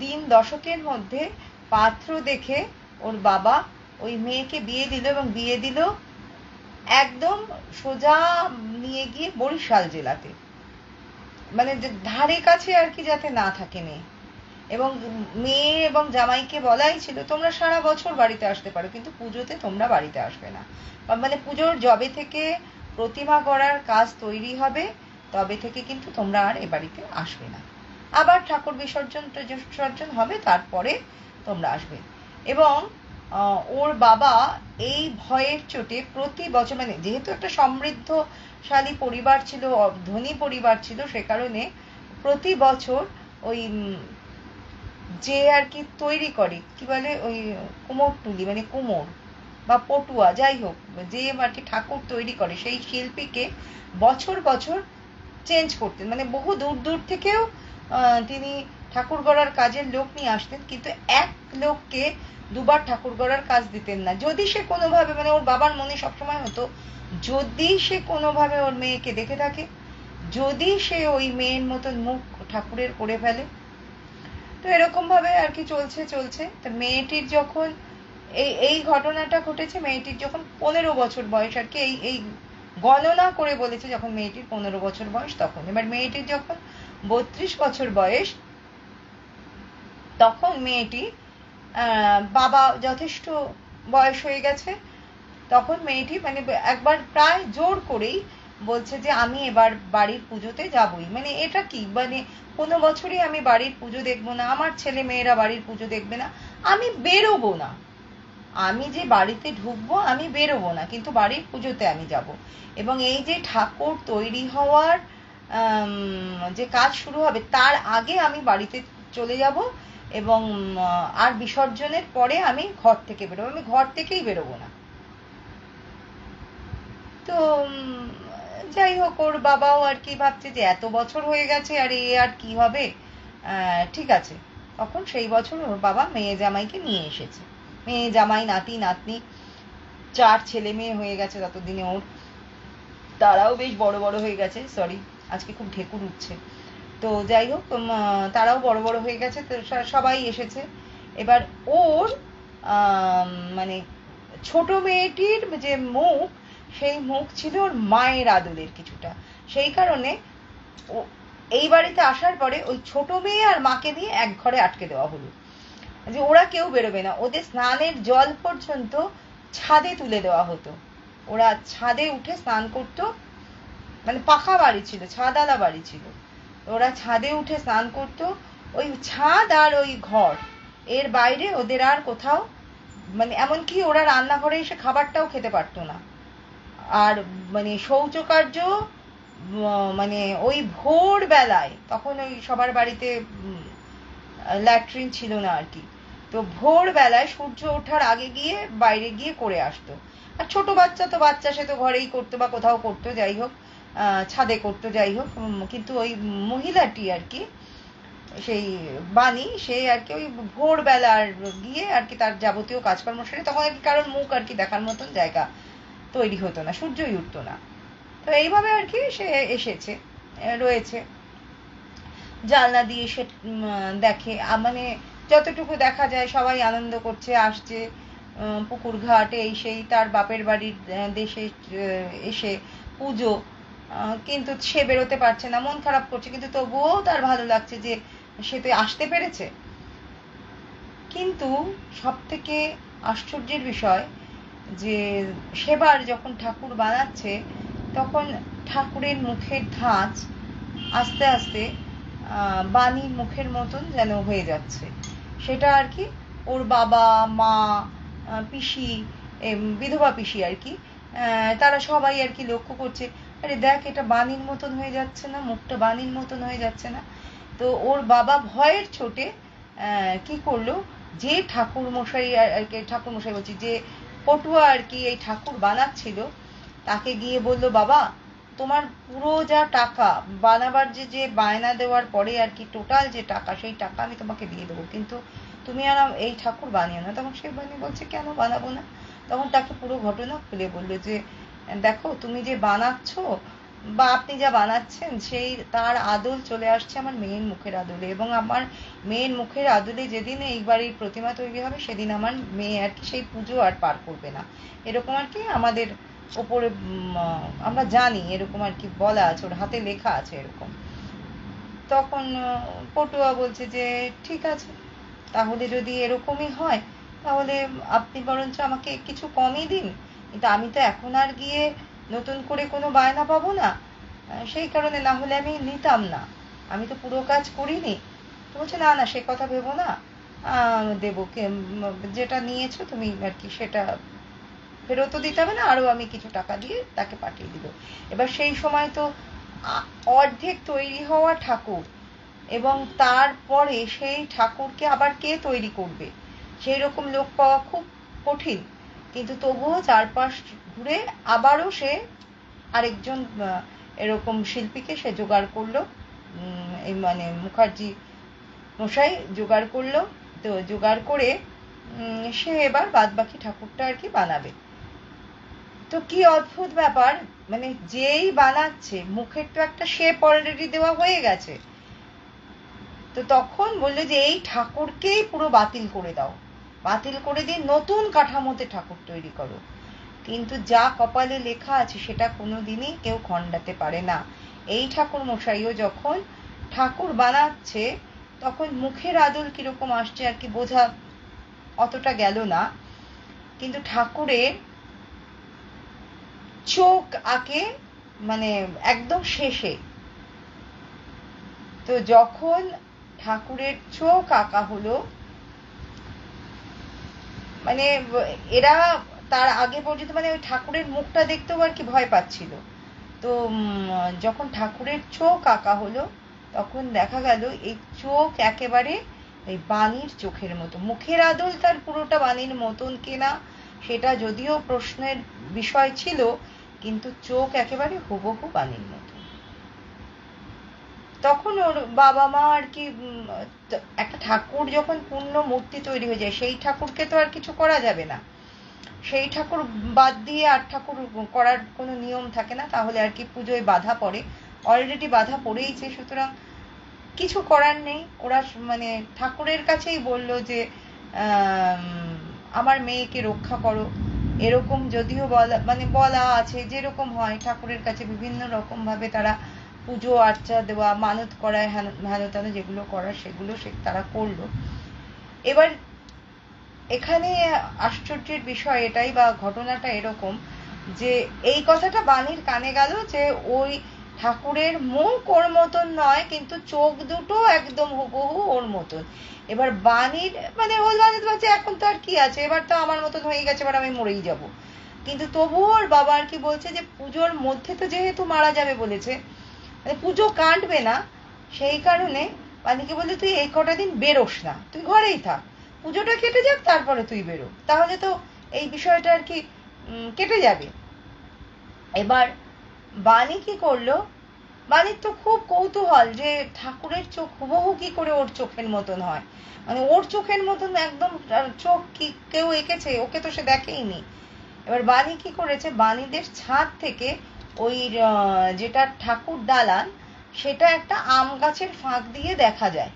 দিন দশকের মধ্যে পাত্র দেখে ওর বাবা ওই মেয়েকে বিয়ে দিল, এবং বিয়ে দিল একদম সোজা নিয়ে গিয়ে বরিশাল জেলাতে, মানে ধারে কাছে আর কি যাতে না থাকে মেয়ে। এবং মেয়ে এবং জামাইকে বলাই ছিল তোমরা সারা বছর বাড়িতে আসতে পারো, কিন্তু পুজোতে তোমরা বাড়িতে আসবে না। মানে পুজোর যবে থেকে প্রতিমা গড়ার কাজ তৈরি হবে তবে থেকে কিন্তু তোমরা আর এ বাড়িতে আসবে না। আবার ঠাকুর বিসর্জন হবে, তারপরে তোমরা আসবে। এবং ওর বাবা এই ভয়ের চোটে প্রতি বছর, মানে যেহেতু একটা সমৃদ্ধশালী পরিবার ছিল, ধনী পরিবার ছিল, সে কারণে প্রতি বছর ওই যে আর কি তৈরি করে কি বলে ওই কুমোরটুলি, মানে কুমোর বা পটুয়া, যাই হোক, যে আর কি ঠাকুর তৈরি করে সেই শিল্পীকে বছর বছর চেঞ্জ করতেন। মানে বহু দূর দূর থেকেও তিনি ঠাকুর গড়ার কাজের লোক নিয়ে আসতেন, কিন্তু এক লোককে দুবার ঠাকুর গড়ার কাজ দিতেন না। যদি সে কোনোভাবে, মানে ওর বাবার মনে সবসময় হতো যদি সে কোনোভাবে ওর মেয়েকে দেখে থাকে, যদি সে ওই মেয়ের মতন মুখ ঠাকুরের করে ফেলে। তো এরকম ভাবে আর কি চলছে। তো মেয়েটির যখন এই ঘটনাটা ঘটেছে, মেয়েটির যখন 15 বছর বয়স আর কি, এই গণনা করে বলেছে যখন মেয়েটির 15 বছর বয়স তখন। এবার মেয়েটির যখন 32 বছর বয়স তখন মেয়েটি বাবা যথেষ্ট বয়স হয়ে গেছে, তখন মেয়েটি মানে একবার প্রায় জোর করেই বলছে যে আমি এবার বাড়ির পুজোতে যাবই। মানে এটা কি, মানে কোনো বছরই আমি বাড়ির পুজো দেখবো না, আমার ছেলে মেয়েরা বাড়ির পুজো দেখবে না, আমি বেরোবো না, আমি যে বাড়িতে ঢুকবো আমি বেরোবো না, কিন্তু বাড়ির পুজোতে আমি যাব। এবং এই যে ঠাকুর তৈরি হওয়ার যে কাজ শুরু হবে তার আগে আমি বাড়িতে চলে যাব, এবং আর বিসর্জনের পরে আমি ঘর থেকে বেরোবো, আমি ঘর থেকেই বেরোবো না। তো যাই হোক, ওর বাবাও আর কি ভাবছে যে এত বছর হয়ে গেছে আর এ আর কি হবে, ঠিক আছে। তখন সেই বছর ওর বাবা মেয়ে জামাইকে নিয়ে এসেছে, মেয়ে জামাই নাতি নাতনি 4 ছেলে মেয়ে হয়ে গেছে ততদিনে ওর, তারাও বেশ বড় বড় হয়ে গেছে। সরি, আজকে খুব ঢেকুর উঠছে। তো যাই হোক, তারাও বড় বড় হয়ে গেছে, তো সবাই এসেছে। এবার ওর মানে ছোট মেয়েটির যে মুখ, সেই মুখ ছিল ওর মায়ের আদলের কিছুটা, সেই কারণে এই বাড়িতে আসার পরে ওই ছোট মেয়ে আর মাকে নিয়ে এক ঘরে আটকে দেওয়া হলো, যে ওরা কেউ বেরোবে না। ওদের স্নানের জল পর্যন্ত ছাদে তুলে দেওয়া হতো, ওরা ছাদে উঠে স্নান করতো, মানে পাকা বাড়ি ছিল, ছাদওয়ালা বাড়ি ছিল, ওরা ছাদে উঠে স্নান করতো। ওই ছাদ আর ওই ঘর, এর বাইরে ওদের আর কোথাও, মানে এমনকি ওরা রান্নাঘরে এসে খাবারটাও খেতে পারতো না। আর মানে শৌচকার্য মানে ওই ভোর বেলায়, তখন ওই সবার বাড়িতে ল্যাট্রিন ছিল না আর কি, তো ভোর বেলায় সূর্য ওঠার আগে গিয়ে বাইরে গিয়ে করে আসতো। আর ছোট বাচ্চা তো বাচ্চা, সে তো ঘরেই করতো বা কোথাও করতো, যাই হোক ছাদে করতো, যাই হোক। কিন্তু ওই মহিলাটি আর কি, সেই বাণী, সে আর কি ওই ভোরবেলা গিয়ে আর কি তার যাবতীয় কাজকর্ম সেরে, তখন আর কি কারোর মুখ আর কি দেখার মতন জায়গা তৈরি হতো না, সূর্যই উঠতো না। তো এইভাবে আর কি সে এসেছে, রয়েছে, জানলা দিয়ে সে দেখে, মানে যতটুকু দেখা যায় সবাই আনন্দ করছে, আসছে, পুকুর ঘাট এই সেই, তার বাপের বাড়ির দেশে এসে পুজো, কিন্তু সে বেরোতে পারছে না, মন খারাপ করছে, কিন্তু তবুও তার ভালো লাগছে যে সে তো আসতে পেরেছে। কিন্তু সব থেকে আশ্চর্যের বিষয় যে সেবার যখন ঠাকুর বানাচ্ছে তখন ঠাকুরের মুখের ধাঁচ আস্তে আস্তে বাণীর মুখের মতন যেন হয়ে যাচ্ছে। সেটা আর কি ওর বাবা মা পিসি, বিধবা পিসি আর কি, তারা সবাই আর কি লক্ষ্য করছে, আরে দেখ এটা বাণীর মতন হয়ে যাচ্ছে না, মুখটা বাণীর মতন হয়ে যাচ্ছে না। তো ওর বাবা ভয়ের চোটে কি করলো, যে ঠাকুর মশাই আর কি, ঠাকুর মশাই বলছি, যে পটুয়া আর কি এই ঠাকুর বানাচ্ছিল, তাকে গিয়ে বললো, বাবা তোমার পুরো যা টাকা বানাবার যে বায়না দেওয়ার পরে আর কি টোটাল যে টাকা, সেই টাকা আমি তোমাকে দিয়ে দেবো, কিন্তু তুমি আর এই ঠাকুর বানিও না। তখন সে বানি বলছে, কেন বানাবো না? তখন তাকে পুরো ঘটনা খুলে বললো যে দেখো তুমি যে বানাচ্ছ বা আপনি যা বানাচ্ছেন, সেই তার আদল চলে আসছে আমার মেয়ের মুখের আদলে, এবং আমার মেয়ের মুখের আদলে যেদিন এই বাড়ির প্রতিমা তৈরি হবে সেদিন আমার মেয়ে আর কি সেই পুজো আর পার করবে না। এরকম আর কি আমাদের ওপরে আমরা জানি এরকম আর কি বলা আছে, ওর হাতে লেখা আছে এরকম। তখন পটুয়া বলছে যে ঠিক আছে, তাহলে যদি এরকমই হয় তাহলে আপনি বরঞ্চ আমাকে কিছু কমই দিন, কিন্তু আমি তো এখন আর গিয়ে নতুন করে কোনো বায়না পাবো না, সেই কারণে না হলে আমি নিতাম না, আমি তো পুরো কাজ করিনি। তো বলছে না না, সে কথা ভেবো না, দেবো, যেটা নিয়েছো তুমি আর কি সেটা ফেরতও দিতে হবে না, আরো আমি কিছু টাকা দিয়ে তাকে পাঠিয়ে দিব। এবার সেই সময় তো অর্ধেক তৈরি হওয়া ঠাকুর, এবং তারপরে সেই ঠাকুরকে আবার কে তৈরি করবে, সেই রকম লোক পাওয়া খুব কঠিন। কিন্তু তবুও চারপাশ ঘুরে আবারও সে আরেকজন এরকম শিল্পীকে সে জোগাড় করলো, এই মানে মুখার্জি মশাই জোগাড় করলো। তো জোগাড় করে সে এবার বাদবাকি ঠাকুরটা আর কি বানাবে। তো কি অদ্ভুত ব্যাপার, মানে যেই বানাচ্ছে মুখের তো একটা শেপ অলরেডি দেওয়া হয়ে গেছে, তো তখন বললো যে এই ঠাকুরকেই পুরো বাতিল করে দাও, বাতিল করে দিয়ে নতুন কাঠামোতে ঠাকুর তৈরি করো। কিন্তু যা কপালে লেখা আছে সেটা কোনোদিনই কেউ খণ্ডাতে পারে না। এই ঠাকুর মশাইও যখন ঠাকুর বানাচ্ছে তখন মুখের আদল কিরকম আসছে আর কি বোঝা অতটা গেল না, কিন্তু ঠাকুরের চোখ আঁকে মানে একদম শেষে। তো যখন ঠাকুরের চোখ আঁকা হলো, মানে এরা তার আগে পর্যন্ত মানে ওই ঠাকুরের মুখটা দেখতেও আর কি ভয় পাচ্ছিল। তো যখন ঠাকুরের চোখ আঁকা হলো তখন দেখা গেল এই চোখ একেবারে এই বাণীর চোখের মতো, মুখের আদল তার পুরোটা বাণীর মতন কিনা সেটা যদিও প্রশ্নের বিষয় ছিল, কিন্তু চোখ একেবারে হুবহু বাণীর মতো। তখন ওর বাবা মা আর কি একটা ঠাকুর যখন পূর্ণ মূর্তি তৈরি হয়ে যায় সেই ঠাকুরকে তো আর কিছু করা যাবে না, সেই ঠাকুর বাদ দিয়ে আর ঠাকুর করার কোনো নিয়ম থাকে না, তাহলে আর কি পুজোয় বাধা পড়ে, অলরেডি বাধা পড়েইছে, সুতরাং কিছু করার নেই। ওরা মানে ঠাকুরের কাছেই বলল যে আমার মেয়েকে রক্ষা করো, এরকম যদিও বলা মানে বলা আছে যেরকম হয় ঠাকুরের কাছে বিভিন্ন রকম ভাবে তারা পুজো আর্চা দেওয়া, মানত করায়, হেন তেন যেগুলো করার সেগুলো তারা করলো। এবার এখানে আশ্চর্যের বিষয় এটাই বা ঘটনাটা এরকম যে এই কথাটা বাণীর কানে গেল যে ওই ঠাকুরের মুখ ওর মতন নয়, কিন্তু চোখ দুটো একদম হুবহু ওর মতন। এবার বাণীর মানে ওর বাণীতে বলছে এখন তো আর কি আছে, এবার তো আমার মতন হয়ে গেছে, এবার আমি মরেই যাব। কিন্তু তবুও ওর বাবা আর কি বলছে যে পুজোর মধ্যে তো যেহেতু মারা যাবে বলেছে, মানে পুজো কাটবে না, সেই কারণে বাণীকে বললে তুই এই কটা দিন বেরোস না, তুই ঘরেই থাক, পুজোটা কেটে যাক তারপরে তুই বেরো, তাহলে তো এই বিষয়টা আর কি কেটে যাবে। এবার বাণী কি করলো, বাণীর তো খুব কৌতূহল যে ঠাকুরের চোখ হুবহু কি করে ওর চোখের মতন হয়, মানে ওর চোখের মতন একদম চোখ কি কেউ এঁকেছে, ওকে তো সে দেখেইনি। এবার বাণী কি করেছে, বাণীদের ছাদ থেকে ওই যেটা ঠাকুর দালান সেটা একটা আম গাছের ফাঁক দিয়ে দেখা যায়।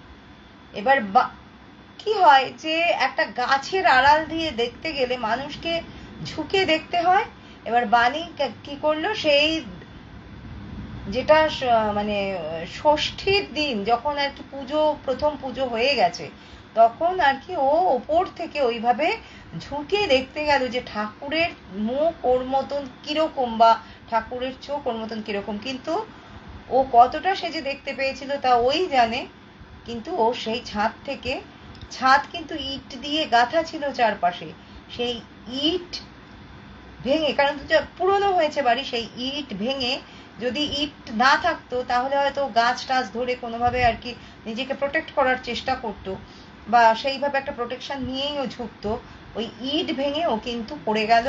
এবার কি হয় যে একটা গাছের আড়াল দিয়ে দেখতে গেলে মানুষকে ঝুঁকে দেখতে হয়। এবার বাণী কি করলো, সেই যেটা মানে ষষ্ঠীর দিন যখন আর কি পুজো প্রথম পুজো হয়ে গেছে তখন আর কি ও ওপর থেকে ওইভাবে ঝুঁকে দেখতে গেল যে ঠাকুরের মুখ ওর মতন কিরকম বা ঠাকুরের চোখ ওর মতন কিরকম, কিন্তু ও কতটা সে যে দেখতে পেয়েছিল তা ওই জানে। কিন্তু ও সেই ছাদ থেকে, ছাদ কিন্তু ইট দিয়ে গাঁথা ছিল চারপাশে, সেই ইট ভেঙে, কারণ পুরনো হয়েছে বাড়ি, সেই ইট ভেঙে যদি ইট না থাকতো তাহলে হয়তো গাছ টাছ ধরে কোনোভাবে আর কি নিজেকে প্রোটেক্ট করার চেষ্টা করতো বা সেইভাবে একটা প্রোটেকশন নিয়েই ও ঝুঁকতো, ওই ইট ভেঙে ও কিন্তু পড়ে গেল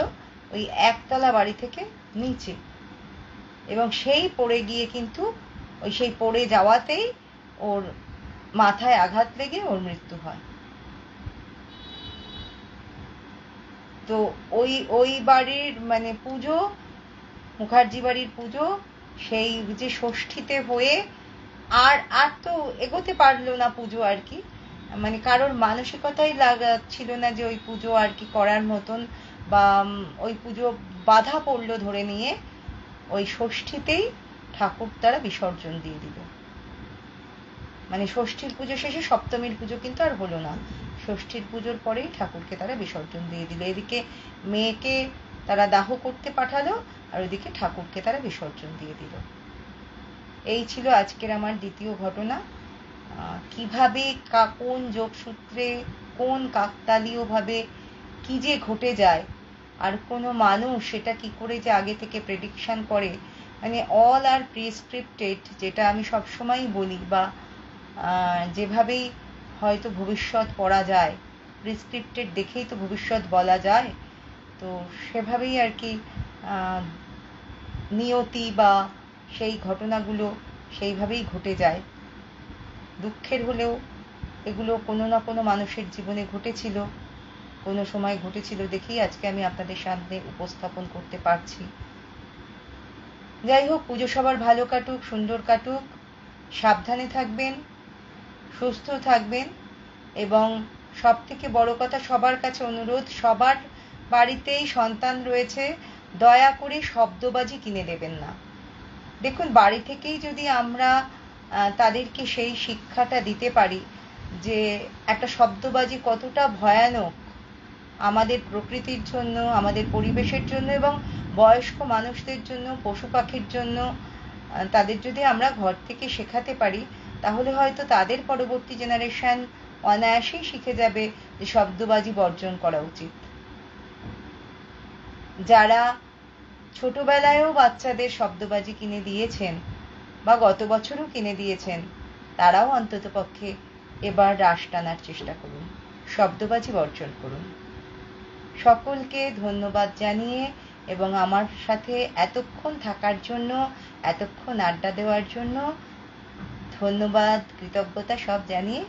ওই একতলা বাড়ি থেকে নিচে, এবং সেই পড়ে গিয়ে কিন্তু ওই সেই পড়ে যাওয়াতেই ওর মাথায় আঘাত লেগে ওর মৃত্যু হয়। তো ওই ওই বাড়ির মানে পুজো, মুখার্জি বাড়ির পুজো সেই যে ষষ্ঠীতে হয়ে আর আর তো এগোতে পারলো না পুজো আর কি, মানে কারোর মানসিকতাই লাগাচ্ছিল না যে ওই পুজো আর কি করার মতন বা ওই পুজো বাধা পড়লো ধরে নিয়ে ওই ষষ্ঠীতেই ঠাকুর তারা বিসর্জন দিয়ে দিল। মানে ষষ্ঠীর পুজো শেষে সপ্তমীর পুজো কিন্তু আর হলো না, ষষ্ঠীর পুজোর পরেই ঠাকুরকে তারা বিসর্জন দিয়ে দিল। এদিকে মেয়েকে তারা দাহ করতে পাঠালো আর ওদিকে ঠাকুরকে তারা বিসর্জন দিয়ে দিল। এই ছিল আজকের আমার দ্বিতীয় ঘটনা। কিভাবে কোন যোগসূত্রে কোন কাকতালীয়ভাবে কি যে ঘটে যায়, আর কোনো মানুষ সেটা কি করে যে আগে থেকে প্রেডিকশন করে, মানে অল আর প্রিস্ক্রিপ্টেড, যেটা আমি সবসময়ই বলি, বা যেভাবেই হয়তো ভবিষ্যৎ পড়া যায়, প্রিস্ক্রিপ্টেড দেখেই তো ভবিষ্যৎ বলা যায়। তো সেভাবেই আর কি নিয়তি বা সেই ঘটনাগুলো সেইভাবেই ঘটে যায়। দুঃখের হলেও এগুলো কোনো না কোনো মানুষের জীবনে ঘটেছিল, কোনো সময় ঘটেছিল দেখেই আজকে আমি আপনাদের সামনে উপস্থাপন করতে পারছি। যাই হোক, পুজো সবার ভালো কাটুক, সুন্দর কাটুক, সাবধানে থাকবেন, সুস্থ থাকবেন, এবং সব থেকে বড় কথা সবার কাছে অনুরোধ, সবার বাড়িতেই সন্তান রয়েছে, দয়া করে শব্দবাজি কিনে দেবেন না। দেখুন, বাড়ি থেকেই যদি আমরা তাদেরকে সেই শিক্ষাটা দিতে পারি যে একটা শব্দবাজি কতটা ভয়ানক আমাদের প্রকৃতির জন্য, আমাদের পরিবেশের জন্য এবং বয়স্ক মানুষদের জন্য, পশু পাখির জন্য, তাদের যদি আমরা ঘর থেকে শেখাতে পারি, তাহলে হয়তো তাদের পরবর্তী জেনারেশন অনায়াসেই শিখে যাবে যে শব্দবাজি বর্জন করা উচিত। যারা ছোটবেলায়ও বাচ্চাদের শব্দবাজি কিনে দিয়েছেন বা গত বছরও কিনে দিয়েছেন, তারাও অন্ততপক্ষে এবার রাশ টানার চেষ্টা করুন, শব্দবাজি বর্জন করুন। সকলকে ধন্যবাদ জানিয়ে এবং আমার সাথে এতক্ষণ থাকার জন্য, এতক্ষণ আড্ডা দেওয়ার জন্য ধন্যবাদ, কৃতজ্ঞতা সব জানিয়ে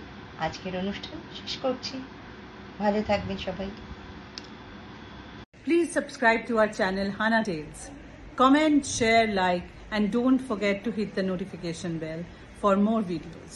আজকের অনুষ্ঠান শেষ করছি। ভালো থাকবেন সবাই। Please subscribe to our channel Hana Tales. Comment, share, like, and don't forget to hit the notification bell for more videos.